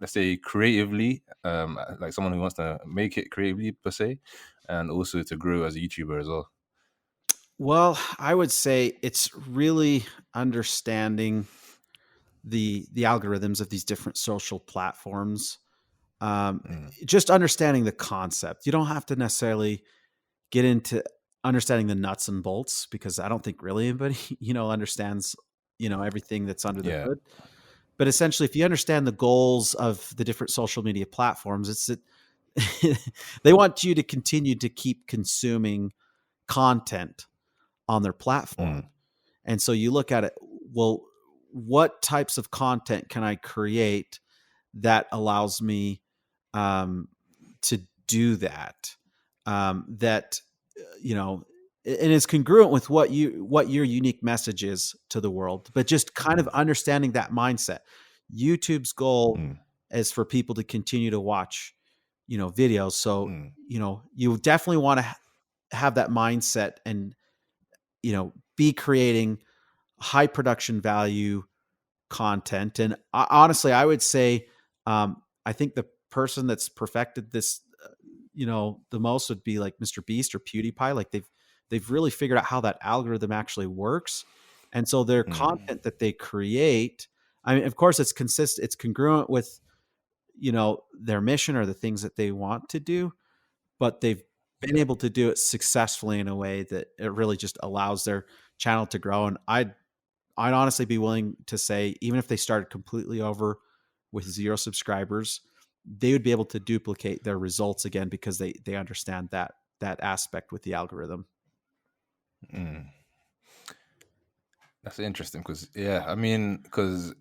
let's say creatively, like someone who wants to make it creatively per se, and also to grow as a YouTuber as well? Well, I would say it's really understanding the algorithms of these different social platforms. Um, Mm, just understanding the concept. You don't have to necessarily get into understanding the nuts and bolts, because I don't think really anybody, understands, everything that's under the yeah. hood. But essentially, if you understand the goals of the different social media platforms, it's that they want you to continue to keep consuming content on their platform. Mm, And so you look at it, well, what types of content can I create that allows me to do that? That and it's congruent with what your unique message is to the world, but just kind of understanding that mindset. YouTube's goal mm, is for people to continue to watch, videos. So, mm, you definitely want to have that mindset and, be creating high production value content. And honestly, I would say, I think the person that's perfected this, the most would be like Mr. Beast or PewDiePie. Like they've really figured out how that algorithm actually works. And so their mm, content that they create, I mean, of course it's consistent, it's congruent with, their mission or the things that they want to do, but they've been yeah. able to do it successfully in a way that it really just allows their channel to grow. And I'd honestly be willing to say, even if they started completely over with 0 subscribers, they would be able to duplicate their results again, because they understand that aspect with the algorithm. Mm. That's interesting because, yeah, I mean, because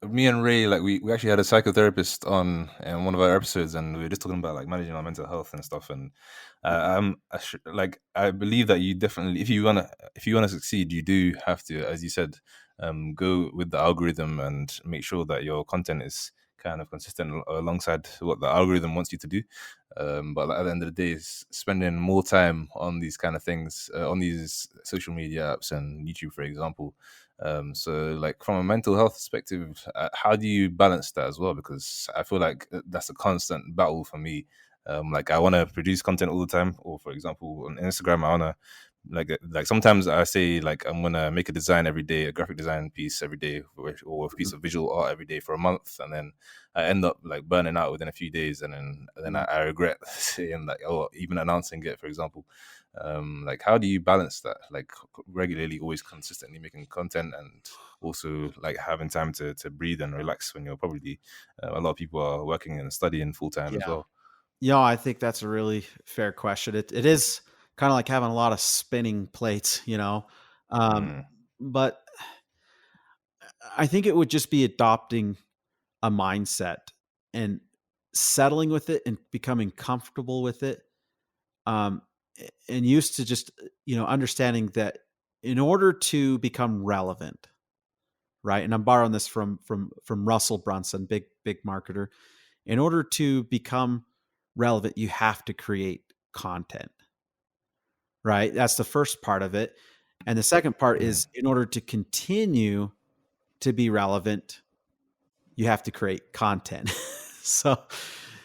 me and Ray, like, we actually had a psychotherapist on in one of our episodes, and we were just talking about like managing our mental health and stuff. And like, I believe that you definitely, if you wanna succeed, you do have to, as you said, go with the algorithm and make sure that your content is kind of consistent alongside what the algorithm wants you to do. But like, at the end of the day, is spending more time on these kind of things, on these social media apps and YouTube, for example. So, like from a mental health perspective, how do you balance that as well? Because I feel like that's a constant battle for me. Like I want to produce content all the time, or for example, on Instagram, I want to like sometimes I say like I'm gonna make a design every day, a graphic design piece every day, or a piece of visual art every day for a month, and then I end up like burning out within a few days, and then I regret saying like, oh, even announcing it, for example. Like how do you balance that, like regularly, always consistently making content, and also like having time to breathe and relax when you're probably a lot of people are working and studying full time as Yeah. well. I think that's a really fair question. It is kind of like having a lot of spinning plates, Mm, but I think it would just be adopting a mindset and settling with it and becoming comfortable with it, and used to just understanding that in order to become relevant, right? And I'm borrowing this from Russell Brunson, big marketer. In order to become relevant, you have to create content, right? That's the first part of it. And the second part mm, is in order to continue to be relevant, you have to create content. So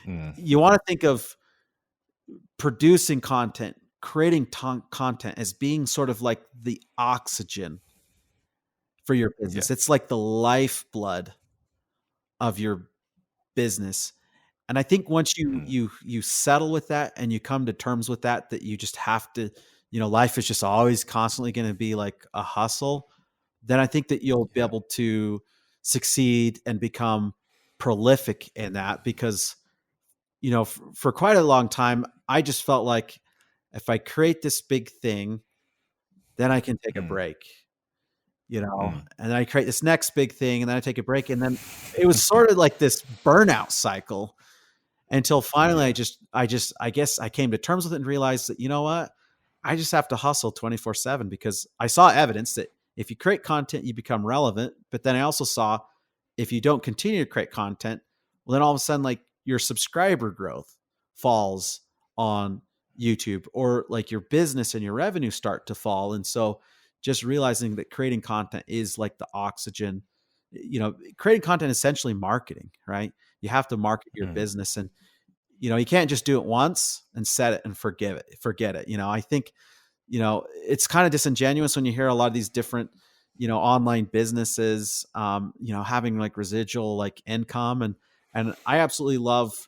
mm, you want to think of producing content, creating content as being sort of like the oxygen for your yeah. business. It's like the lifeblood of your business. And I think once Mm, you settle with that and you come to terms with that you just have to, life is just always constantly going to be like a hustle, then I think that you'll be yeah. able to succeed and become prolific in that because, for quite a long time, I just felt like if I create this big thing, then I can take a Mm, break, mm. and then I create this next big thing and then I take a break. And then it was sort of like this burnout cycle until finally Yeah. I guess I came to terms with it and realized that, you know what? I just have to hustle 24/7 because I saw evidence that if you create content, you become relevant. But then I also saw if you don't continue to create content, well, then all of a sudden, like your subscriber growth falls on YouTube or like your business and your revenue start to fall. And so just realizing that creating content is like the oxygen, creating content is essentially marketing, right? You have to market your Mm, business and you can't just do it once and set it and forget it. I think, it's kind of disingenuous when you hear a lot of these different, online businesses, having like residual like income and I absolutely love,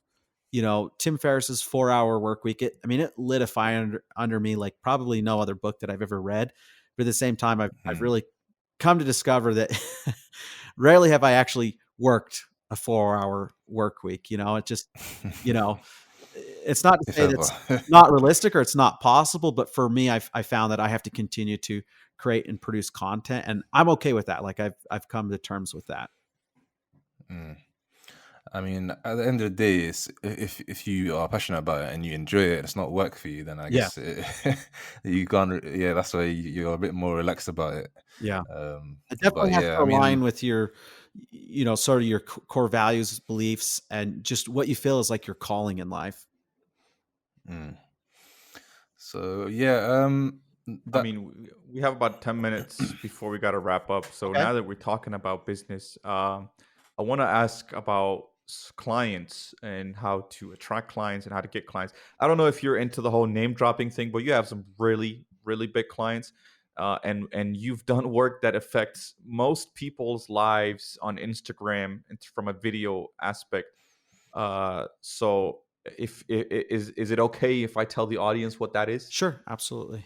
Tim Ferriss's 4 Hour Work Week. It lit a fire under me like probably no other book that I've ever read. But at the same time, I've mm. really come to discover that rarely have I actually worked a 4 hour work week. It just, you know, it's not to If say ever. that's not realistic or it's not possible, but for me, I found that I have to continue to create and produce content, and I'm okay with that. Like I've come to terms with that. Mm. I mean, at the end of the day, it's, if you are passionate about it and you enjoy it, and it's not work for you, then I Yeah, guess you can't. Yeah, that's why you're a bit more relaxed about it. yeah. It But definitely has yeah, to I align mean, with your, sort of your core values, beliefs, and just what you feel is like your calling in life. mm. So yeah, I that mean, we have about 10 minutes before we got to wrap up. So Okay. now that we're talking about business, I want to ask about clients and how to attract clients and how to get clients. I don't know if you're into the whole name dropping thing, but you have some really, really big clients. And you've done work that affects most people's lives on Instagram and from a video aspect. So is it okay if I tell the audience what that is? Sure, absolutely.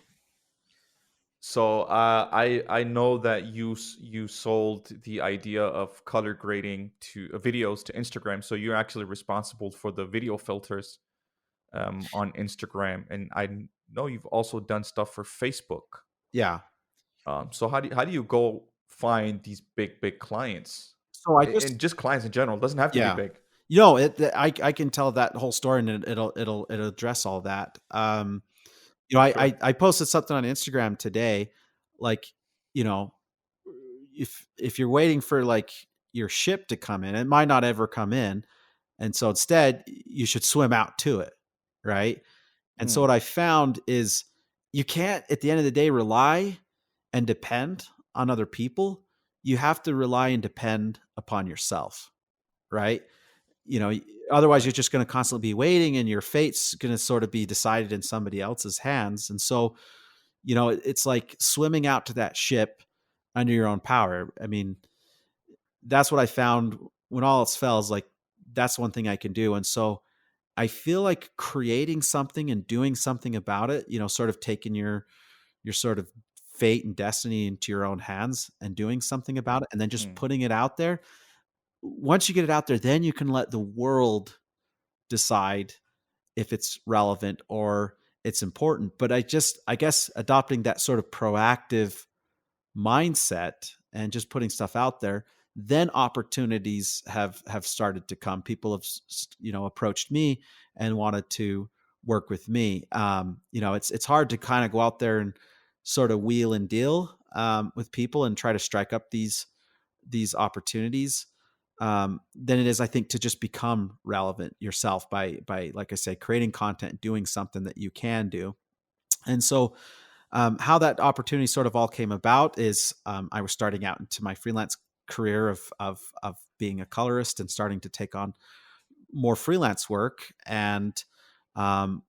So I know that you sold the idea of color grading to videos to Instagram. So you're actually responsible for the video filters on Instagram, and know you've also done stuff for Facebook. Yeah. So how do you go find these big clients So I and just just clients in general? It doesn't have to be Yeah. big. I can tell that whole story and it'll address all that. Sure. I posted something on Instagram today, like, you know, if you're waiting for like your ship to come in, it might not ever come in. And so instead, you should swim out to it, right? And so Mm, what I found is you can't at the end of the day rely and depend on other people. You have to rely and depend upon yourself, right? you know Otherwise you're right. just going to constantly be waiting and your fate's going to sort of be decided in somebody else's hands. And so it's like swimming out to that ship under your own power. That's what I found when all else fails. Like, that's one thing I can do. And so I feel like creating something and doing something about it, sort of taking your sort of fate and destiny into your own hands and doing something about it and then just Mm, putting it out there. Once you get it out there, then you can let the world decide if it's relevant or it's important. But I guess adopting that sort of proactive mindset and just putting stuff out there, then opportunities have started to come. People have approached me and wanted to work with me. It's hard to kind of go out there and sort of wheel and deal with people and try to strike up these opportunities than it is, I think, to just become relevant yourself by like I say, creating content, doing something that you can do. And so how that opportunity sort of all came about is I was starting out into my freelance career of being a colorist and starting to take on more freelance work. And um,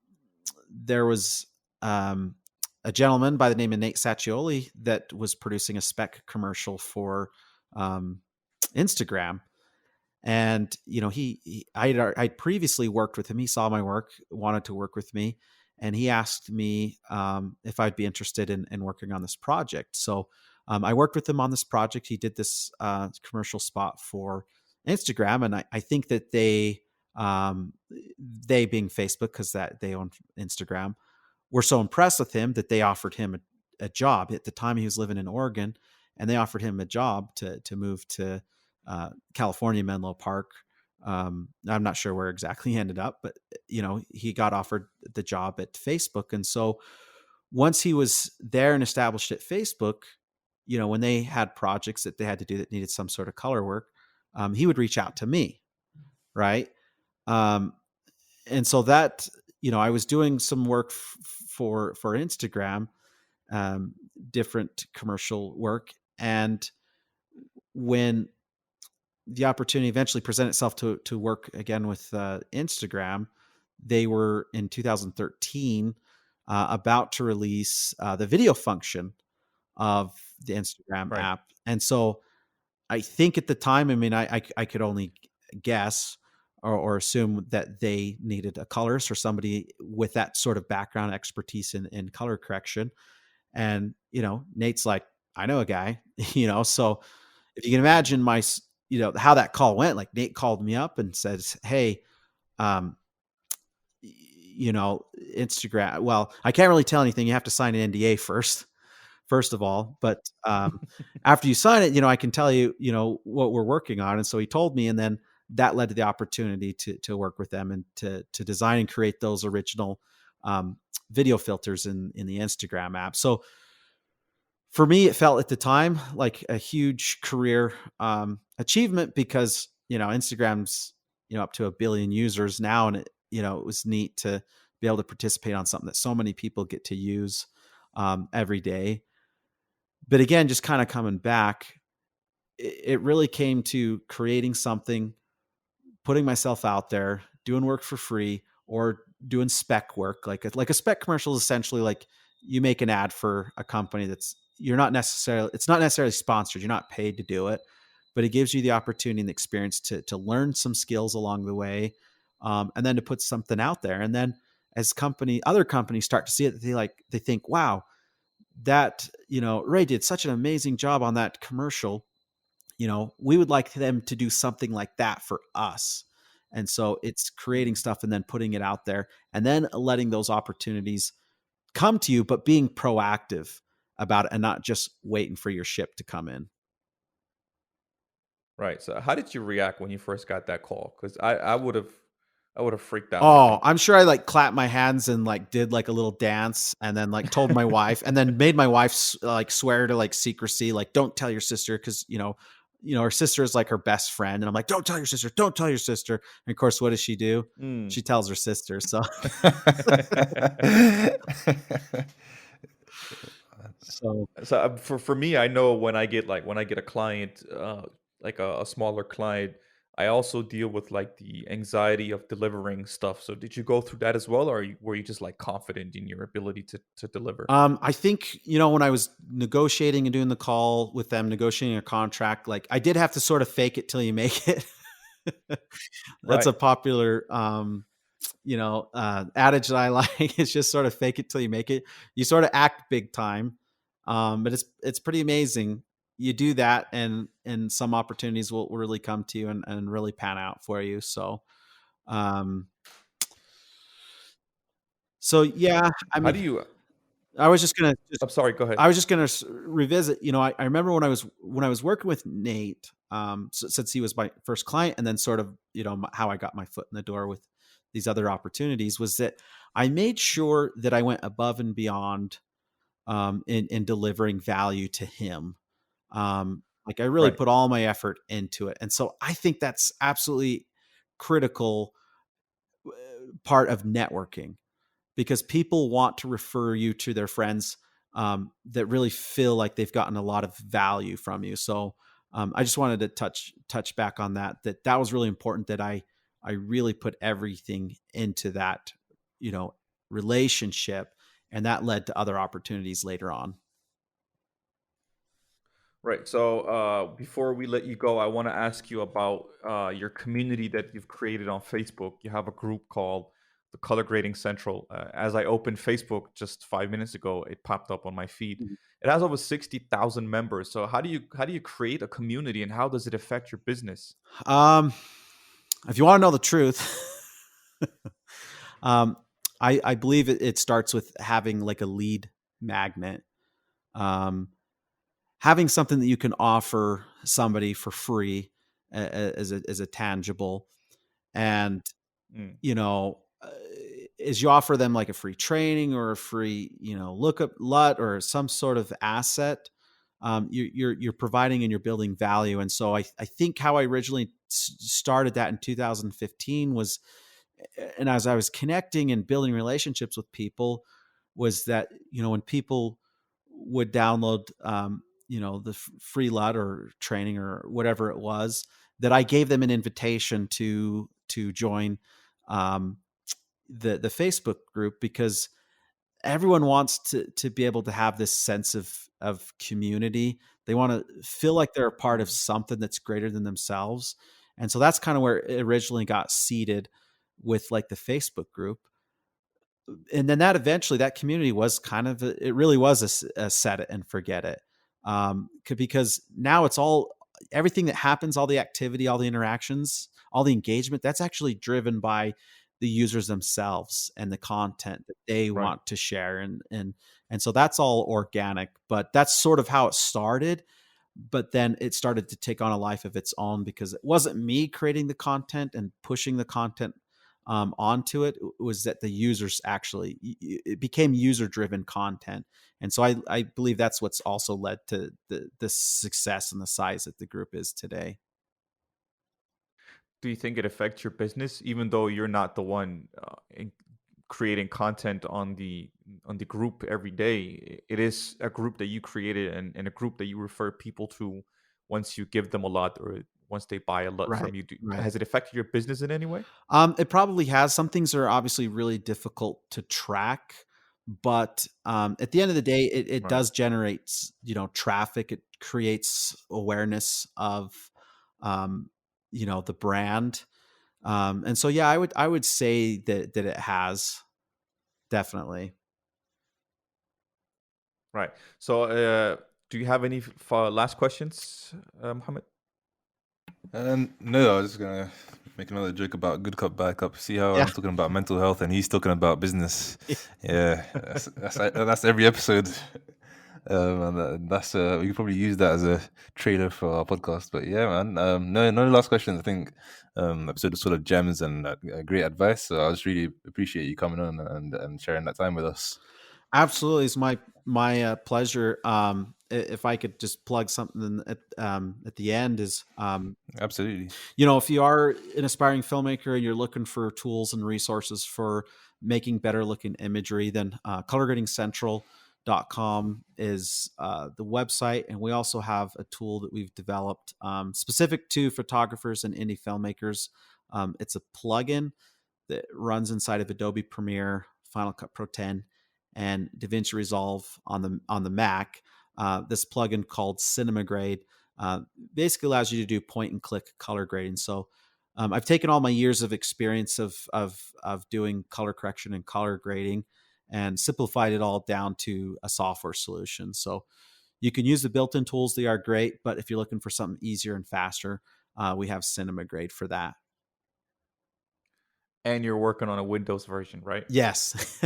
there was a gentleman by the name of Nate Saccioli that was producing a spec commercial for Instagram. And I'd previously worked with him. He saw my work, wanted to work with me, and he asked me if I'd be interested in working on this project. So I worked with him on this project. He did this commercial spot for Instagram, and I think that they being Facebook, because that they own Instagram, were so impressed with him that they offered him a job. At the time, he was living in Oregon, and they offered him a job to move to California, Menlo Park. I'm not sure where exactly he ended up, but he got offered the job at Facebook. And so once he was there and established at Facebook, when they had projects that they had to do that needed some sort of color work, he would reach out to me. Right. And so that, I was doing some work for Instagram, different commercial work. And when the opportunity eventually presented itself to work again with Instagram, they were in 2013 about to release the video function of the Instagram Right. app. And so I think at the time, I mean, I could only guess or assume that they needed a colorist or somebody with that sort of background expertise in color correction. And, Nate's like, I know a guy, so if you can imagine how that call went, like Nate called me up and says, hey, Instagram, well, I can't really tell anything. You have to sign an NDA first of all, but after you sign it, I can tell you, what we're working on. And so he told me, and then that led to the opportunity to work with them and to design and create those original video filters in the Instagram app. So for me, it felt at the time like a huge career achievement because, Instagram's, up to 1 billion users now. And it was neat to be able to participate on something that so many people get to use every day. But again, just kind of coming back, it really came to creating something, putting myself out there, doing work for free, or doing spec work. Like a spec commercial is essentially like you make an ad for a company it's not necessarily sponsored. You're not paid to do it, but it gives you the opportunity and the experience to learn some skills along the way, and then to put something out there. And then as other companies start to see it, they think, wow, that, Ray did such an amazing job on that commercial. We would like them to do something like that for us. And so it's creating stuff and then putting it out there and then letting those opportunities come to you, but being proactive about it and not just waiting for your ship to come in. Right. So how did you react when you first got that call? Because I would have freaked out, I Oh, think. I'm sure I clapped my hands and did a little dance and then told my wife and then made my wife swear to secrecy, don't tell your sister. Cause her sister is her best friend. And I'm like, don't tell your sister, don't tell your sister. And of course, what does she do? Mm. She tells her sister. So, so So for me, I know when I get a client, like a smaller client, I also deal with the anxiety of delivering stuff. So did you go through that as well, or were you just confident in your ability to deliver? I think, when I was negotiating and doing the call with them, negotiating a contract, I did have to sort of fake it till you make it. That's Right. a popular, adage that I like. It's just sort of fake it till you make it. You sort of act big time. But it's pretty amazing. You do that and some opportunities will really come to you and really pan out for you. So, um, So yeah, I How mean, do you? I was just gonna I'm sorry. Go ahead. I was just gonna revisit. I remember when I was working with Nate, since he was my first client, and then sort of how I got my foot in the door with these other opportunities was that I made sure that I went above and beyond in delivering value to him. Like I really Right. put all my effort into it, and so I think that's absolutely critical part of networking because people want to refer you to their friends that really feel like they've gotten a lot of value from you. So I just wanted to touch back on that. That was really important. That I really put everything into that, you know, relationship, and that led to other opportunities later on. Right. So before we let you go, I want to ask you about your community that you've created on Facebook. You have a group called the Color Grading Central. As I opened Facebook just 5 minutes ago, it popped up on my feed. Mhm. It has over 60,000 members. So how do you create a community, and how does it affect your business? Um, if you want to know the truth, um, I believe it starts with having like a lead magnet. Um, Having something that you can offer somebody for free as a tangible, and Mm, you know uh, as you offer them like a free training or a free lookup LUT or some sort of asset, you're providing and you're building value. And so I think how I originally started that in 2015 was, and as I was connecting and building relationships with people, was that when people would download the free LUT or training or whatever it was, that I gave them an invitation to join um, the Facebook group, because everyone wants to be able to have this sense of community. They want to feel like they're a part of mm. something that's greater than themselves. And so that's kind of where it originally got seeded with like the Facebook group. And then that community was kind of it really was a set it and forget it, because now it's all everything that happens, all the activity, all the interactions, all the engagement, that's actually driven by the users themselves and the content that they Right. want to share. And so that's all organic, but that's sort of how it started. But then it started to take on a life of its own, because it wasn't me creating the content and pushing the content onto it. Was that the users actually, it became user driven content. And so I believe that's what's also led to the success and the size that the group is today. Do you think it affects your business, even though you're not the one creating content on the group every day? It is a group that you created, and a group that you refer people to once you give them a lot, or once they buy a lot Right. from you. Right. Has it affected your business in any way? It probably has. Some things are obviously really difficult to track, but at the end of the day, it Right. does generate traffic. It creates awareness of the brand. And so yeah, I would say that it has, definitely. Right. So, do you have any last questions, Mohammed? No, I was just gonna make another joke about good cup, bad cup. See how Yeah. I'm talking about mental health and he's talking about business. Yeah, that's every episode. And that's we could probably use that as a trailer for our podcast. But yeah, man. No last questions. I think episode is full of gems and great advice. So I just really appreciate you coming on and sharing that time with us. Absolutely, it's my pleasure. If I could just plug something at the end is, Absolutely. if you are an aspiring filmmaker and you're looking for tools and resources for making better looking imagery, then colorgradingcentral.com is the website. And we also have a tool that we've developed specific to photographers and indie filmmakers. It's a plugin that runs inside of Adobe Premiere, Final Cut Pro 10, and DaVinci Resolve on the Mac. This plugin called Cinema Grade basically allows you to do point and click color grading. So I've taken all my years of experience of doing color correction and color grading and simplified it all down to a software solution. So you can use the built-in tools; they are great. But if you're looking for something easier and faster, we have Cinema Grade for that. And you're working on a Windows version, right? Yes.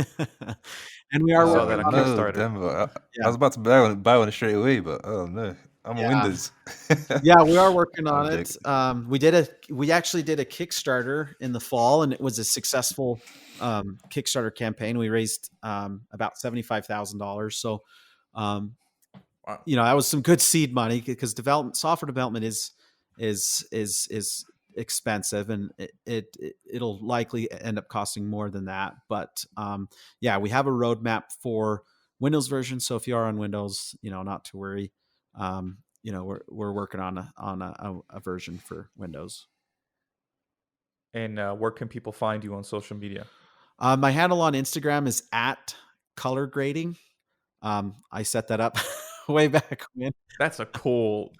And we are I saw working that on on it. no, Kickstarter. Denver. I Yeah. was about to buy one straight away, but oh no, I'm on Yeah. Windows. Yeah, we are working I'm on it. joking. We actually did a Kickstarter in the fall, and it was a successful Kickstarter campaign. We raised about $75,000. So, um, Wow. that was some good seed money, because software development is expensive, and it'll likely end up costing more than that. But yeah, we have a roadmap for Windows version. So if you are on Windows, not to worry. We're working on a version for Windows. And where can people find you on social media? My handle on Instagram is @colorgrading. I set that up way back when. That's a cool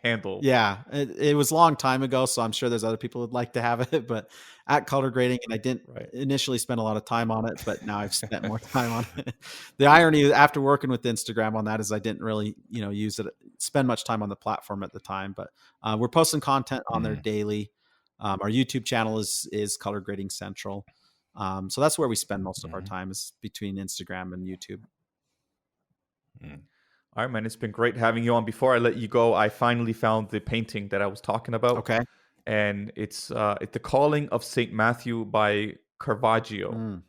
handle. Yeah, it was a long time ago, so I'm sure there's other people who'd like to have it, but @colorgrading, and I didn't Right. initially spend a lot of time on it, but now I've spent more time on it. The irony after working with Instagram on that is I didn't really, spend much time on the platform at the time, but we're posting content on there daily. Our YouTube channel is Color Grading Central. So that's where we spend most of our time, is between Instagram and YouTube. All right, man. It's been great having you on. Before I let you go, I finally found the painting that I was talking about. Okay. And it's The Calling of St. Matthew by Caravaggio.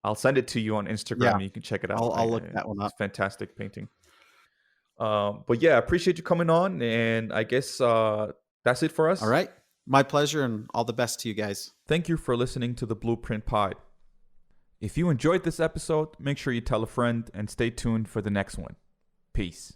I'll send it to you on Instagram. Yeah. And you can check it out. I'll look that one up. It's a fantastic painting. But yeah, I appreciate you coming on. And I guess that's it for us. All right. My pleasure, and all the best to you guys. Thank you for listening to the Bluprint Pod. If you enjoyed this episode, make sure you tell a friend and stay tuned for the next one. Peace.